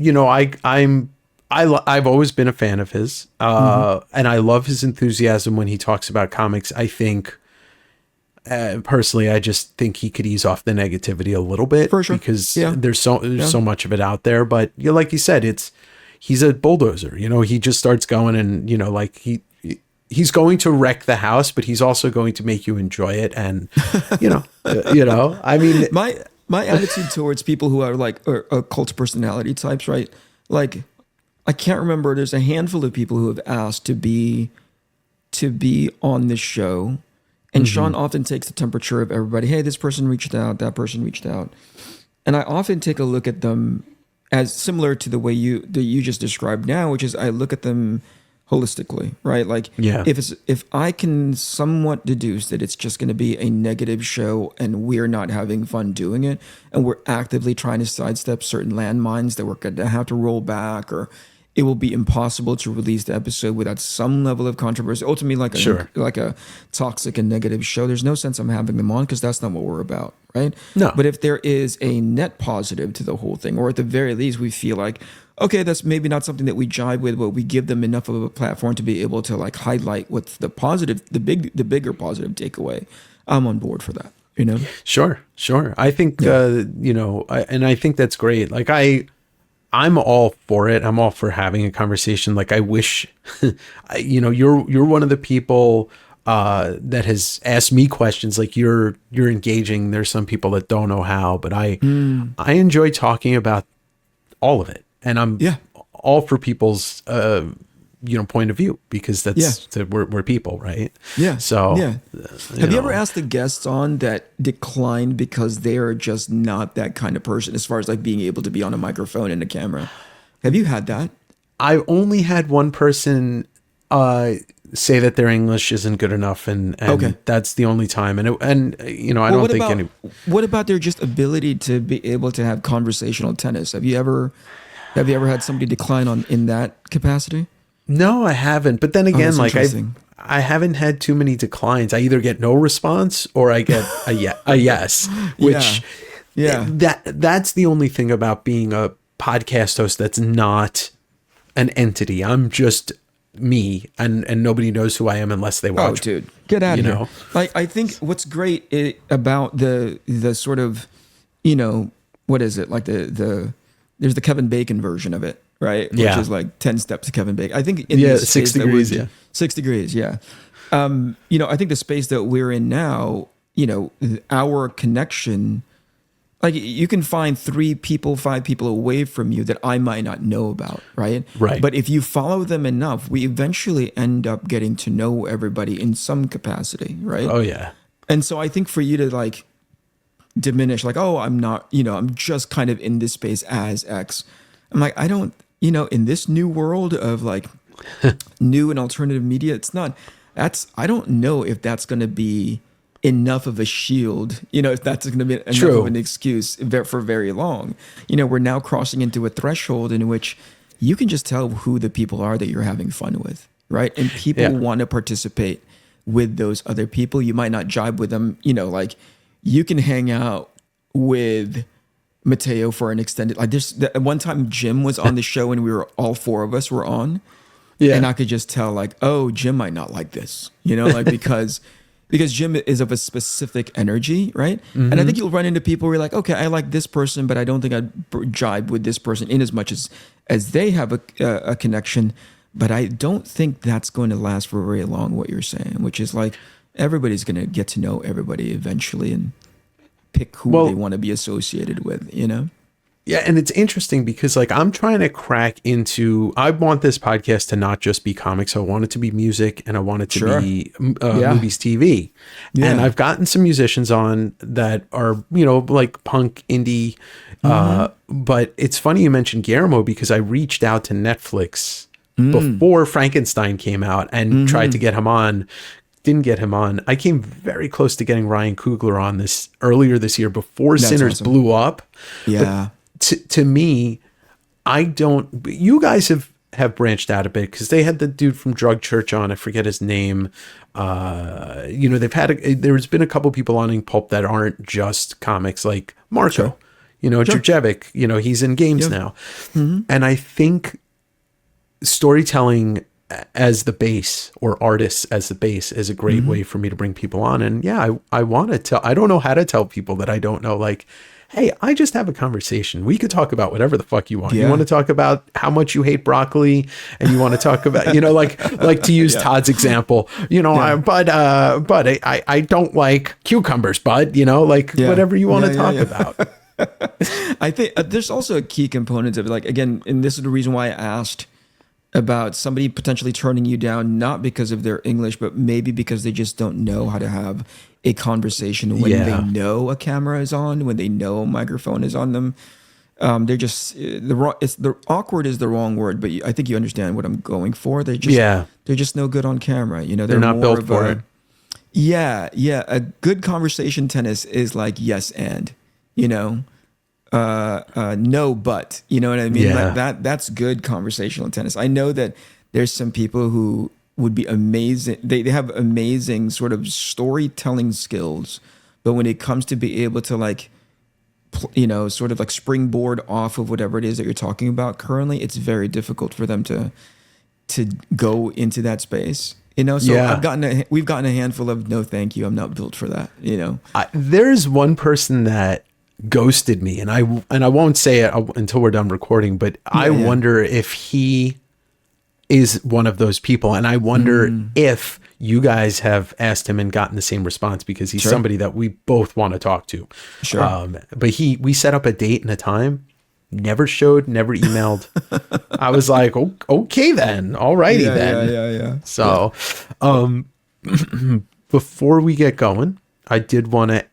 Speaker 2: I've always been a fan of his, and I love his enthusiasm when he talks about comics. I think, personally, I just think he could ease off the negativity a little bit,
Speaker 1: for sure,
Speaker 2: because there's so much of it out there. But like you said, he's a bulldozer. He just starts going, and he's going to wreck the house, but he's also going to make you enjoy it. And I mean,
Speaker 1: my attitude towards people who are like are cult personality types, right? Like, I can't remember. There's a handful of people who have asked to be on this show, and Sean often takes the temperature of everybody. Hey, this person reached out, that person reached out, and I often take a look at them as similar to the way you just described now, which is I look at them holistically, right? Like, if I can somewhat deduce that it's just going to be a negative show and we're not having fun doing it, and we're actively trying to sidestep certain landmines that we're going to have to roll back, or it will be impossible to release the episode without some level of controversy, ultimately like a toxic and negative show, there's no sense I'm having them on, because that's not what we're about, right?
Speaker 2: No.
Speaker 1: But if there is a net positive to the whole thing, or at the very least we feel like, okay, that's maybe not something that we jive with, but we give them enough of a platform to be able to like highlight what's the positive, the bigger positive takeaway, I'm on board for that,
Speaker 2: Sure. I think, and I think that's great. Like I'm all for it. I'm all for having a conversation. Like I wish, you're one of the people that has asked me questions. Like you're engaging. There's some people that don't know how, but I enjoy talking about all of it. And I'm all for people's, point of view, because we're people, right?
Speaker 1: Yeah.
Speaker 2: So,
Speaker 1: have you ever asked the guests on that declined because they are just not that kind of person as far as like being able to be on a microphone and a camera? Have you had that?
Speaker 2: I've only had one person say that their English isn't good enough, and that's the only time. I don't think any.
Speaker 1: What about their just ability to be able to have conversational tennis? Have you ever had somebody decline in that capacity?
Speaker 2: No, I haven't. But then again, I haven't had too many declines. I either get no response or I get a yes, which that's the only thing about being a podcast host that's not an entity. I'm just me, and nobody knows who I am unless they watch.
Speaker 1: Oh, dude, get out of here. Like, I think what's great about the sort of, what is it? Like there's the Kevin Bacon version of it, right? Which is like 10 steps to Kevin Bacon. I think in this
Speaker 2: 6 degrees,
Speaker 1: 6 degrees, yeah. I think the space that we're in now, our connection, like you can find 3 people, 5 people away from you that I might not know about, right?
Speaker 2: Right.
Speaker 1: But if you follow them enough, we eventually end up getting to know everybody in some capacity, right?
Speaker 2: Oh, yeah.
Speaker 1: And so I think for you to like diminish, like, oh, I'm not, I'm just kind of in this space as X. I'm like, I don't, in this new world of like new and alternative media, I don't know if that's going to be enough of a shield, if that's going to be enough of an excuse for very long. We're now crossing into a threshold in which you can just tell who the people are that you're having fun with, right? And people want to participate with those other people. You might not jibe with them, like you can hang out with Mateo for an extended, like at one time Jim was on the show and all 4 of us were on. Yeah. And I could just tell like, oh, Jim might not like this, because Jim is of a specific energy, right? Mm-hmm. And I think you'll run into people where you're like, okay, I like this person, but I don't think I'd jibe with this person in as much as they have a connection. But I don't think that's going to last for very long, what you're saying, which is like everybody's going to get to know everybody eventually and pick who they want to be associated with,
Speaker 2: Yeah, and it's interesting because like I'm trying to crack into, I want this podcast to not just be comics. I want it to be music, and I want it to be movies, TV. Yeah. And I've gotten some musicians on that are, like punk, indie. But it's funny you mentioned Guillermo, because I reached out to Netflix before Frankenstein came out and tried to get him on. didn't get him on. I came very close to getting Ryan Coogler on this earlier this year before Sinners
Speaker 1: awesome.
Speaker 2: blew up.
Speaker 1: Yeah.
Speaker 2: But to me, you guys have branched out a bit because they had the dude from Drug Church on. I forget his name. There's been a couple people on Inkpulp that aren't just comics, like Marco,
Speaker 1: Sure.
Speaker 2: Djurjevic, he's in games now.
Speaker 1: Mm-hmm.
Speaker 2: And I think storytelling as the base, or artists as the base, is a great way for me to bring people on. And yeah, I want to tell, I don't know how to tell people that I don't know, like, hey, I just have a conversation. We could talk about whatever the fuck you want.
Speaker 1: Yeah.
Speaker 2: You want to talk about how much you hate broccoli, and you want to talk about, like to use Todd's example, I don't like cucumbers, bud, whatever you want to talk about.
Speaker 1: I think there's also a key component of it. Like, again, and this is the reason why I asked about somebody potentially turning you down, not because of their English, but maybe because they just don't know how to have a conversation when they know a camera is on, when they know a microphone is on them. They're just awkward is the wrong word, but I think you understand what I'm going for. They're just no good on camera. They're
Speaker 2: not built for it.
Speaker 1: Yeah. A good conversation tennis is like yes and, no, but you know what I mean?
Speaker 2: Yeah.
Speaker 1: Like that's good conversational tennis. I know that there's some people who would be amazing. They have amazing sort of storytelling skills, but when it comes to be able to sort of like springboard off of whatever it is that you're talking about currently, it's very difficult for them to go into that space. So we've gotten a handful of no, thank you, I'm not built for that.
Speaker 2: There's one person that ghosted me, and I won't say it until we're done recording, but I wonder if he is one of those people, and I wonder if you guys have asked him and gotten the same response, because he's somebody that we both want to talk to.
Speaker 1: Sure.
Speaker 2: But we set up a date and a time, never showed, never emailed. I was like, okay then, alrighty then.
Speaker 1: Yeah.
Speaker 2: So, before we get going, I did want to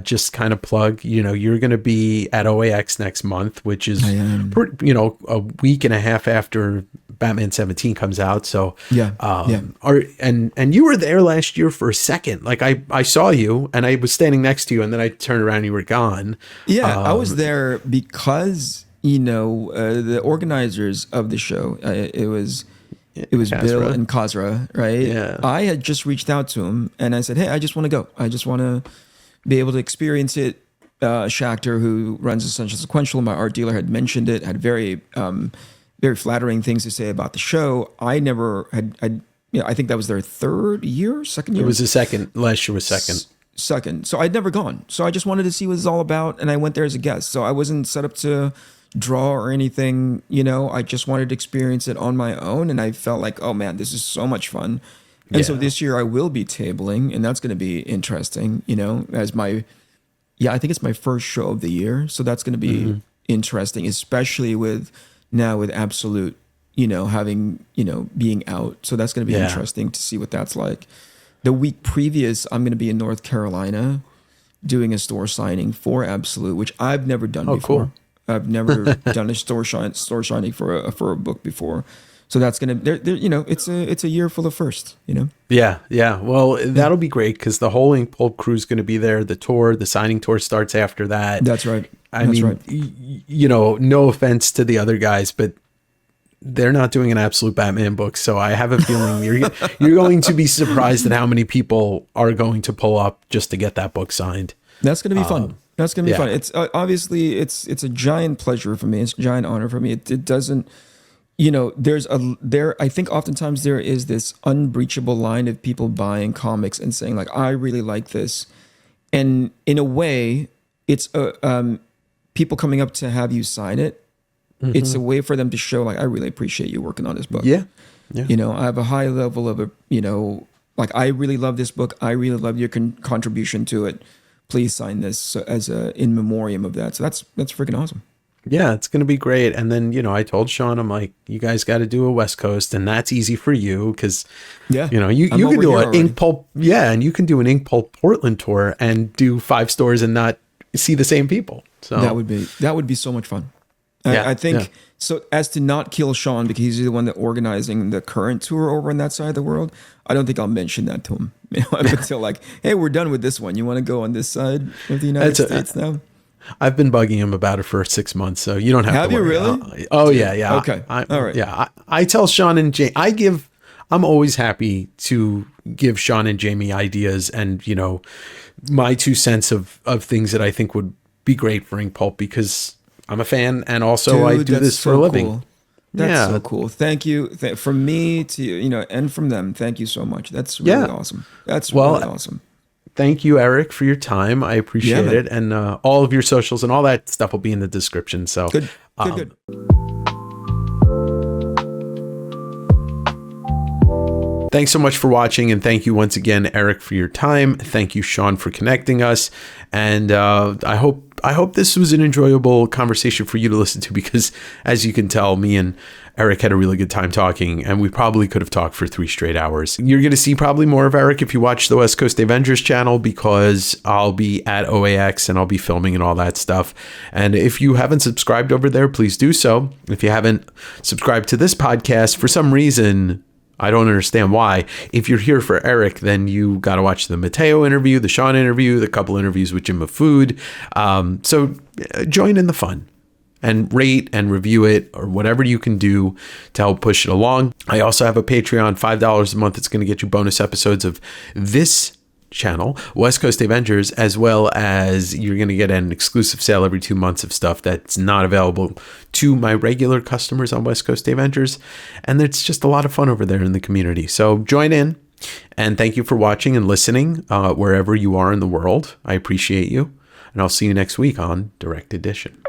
Speaker 2: just kind of plug, you're going to be at OAX next month, which is, a week and a half after Batman 17 comes out. So, and you were there last year for a second. Like I saw you and I was standing next to you, and then I turned around and you were gone.
Speaker 1: Yeah. I was there because, the organizers of the show, it was Bill and Kazra, right?
Speaker 2: Yeah.
Speaker 1: I had just reached out to him and I said, hey, I just want to go. I just want to be able to experience it. Schachter, who runs Essential Sequential, my art dealer, had mentioned it, had very flattering things to say about the show. I never had, I think that was their second year?
Speaker 2: It was the second. Last year was second.
Speaker 1: Second. So I'd never gone. So I just wanted to see what it's all about, and I went there as a guest. So I wasn't set up to draw or anything, I just wanted to experience it on my own, and I felt like, oh man, this is so much fun. And so this year I will be tabling, and that's going to be interesting, as I think it's my first show of the year. So that's going to be interesting, especially with Absolute, having, being out. So that's going to be interesting to see what that's like. The week previous, I'm going to be in North Carolina doing a store signing for Absolute, which I've never done before.
Speaker 2: Cool.
Speaker 1: I've never done a store signing for a book before. So that's gonna, it's a year full of firsts,
Speaker 2: Yeah. Well, that'll be great because the whole Inkpulp crew is going to be there. The signing tour starts after that.
Speaker 1: That's right.
Speaker 2: I mean, no offense to the other guys, but they're not doing an Absolute Batman book. So I have a feeling you're going to be surprised at how many people are going to pull up just to get that book signed.
Speaker 1: That's going to be fun. That's going to be fun. It's obviously it's a giant pleasure for me. It's a giant honor for me. It doesn't. I think oftentimes there is this unbreachable line of people buying comics and saying like, I really like this. And in a way, it's people coming up to have you sign it. Mm-hmm. It's a way for them to show like, I really appreciate you working on this book.
Speaker 2: Yeah.
Speaker 1: I have a high level of like, I really love this book. I really love your contribution to it. Please sign this as a in memoriam of that. So that's freaking awesome.
Speaker 2: Yeah, it's going to be great. And then, I told Sean, I'm like, you guys got to do a West Coast, and that's easy for you because, you can do an Inkpulp. Yeah. And you can do an Inkpulp Portland tour and do 5 stores and not see the same people. So
Speaker 1: that would be so much fun.
Speaker 2: Yeah,
Speaker 1: I think
Speaker 2: yeah.
Speaker 1: so. As to not kill Sean because he's the one that organizing the current tour over on that side of the world, I don't think I'll mention that to him. Up until like, hey, we're done with this one. You want to go on this side of the United States now?
Speaker 2: I've been bugging him about it for 6 months, so you don't have to worry.
Speaker 1: Have you really?
Speaker 2: Oh yeah.
Speaker 1: Okay. All right.
Speaker 2: Yeah, I tell Sean and Jamie. I'm always happy to give Sean and Jamie ideas and my 2 cents of things that I think would be great for Inkpulp because I'm a fan and also I do this for a living.
Speaker 1: Cool. That's so cool. Thank you. From me to you, and from them, thank you so much. That's really awesome. That's really awesome.
Speaker 2: Thank you, Eric, for your time. I appreciate it. And all of your socials and all that stuff will be in the description. So
Speaker 1: good.
Speaker 2: Thanks so much for watching. And thank you once again, Eric, for your time. Thank you, Sean, for connecting us. And I hope this was an enjoyable conversation for you to listen to because, as you can tell, me and Eric had a really good time talking, and we probably could have talked for 3 straight hours. You're going to see probably more of Eric if you watch the West Coast Davengers channel because I'll be at OAX and I'll be filming and all that stuff. And if you haven't subscribed over there, please do so. If you haven't subscribed to this podcast, for some reason, I don't understand why. If you're here for Eric, then you got to watch the Mateo interview, the Sean interview, the couple interviews with Jim of Food. So join in the fun and rate and review it or whatever you can do to help push it along. I also have a Patreon, $5 a month. It's going to get you bonus episodes of this channel, West Coast Davengers, as well as you're going to get an exclusive sale every 2 months of stuff that's not available to my regular customers on West Coast Davengers. And it's just a lot of fun over there in the community. So join in, and thank you for watching and listening wherever you are in the world. I appreciate you, and I'll see you next week on Direct Edition.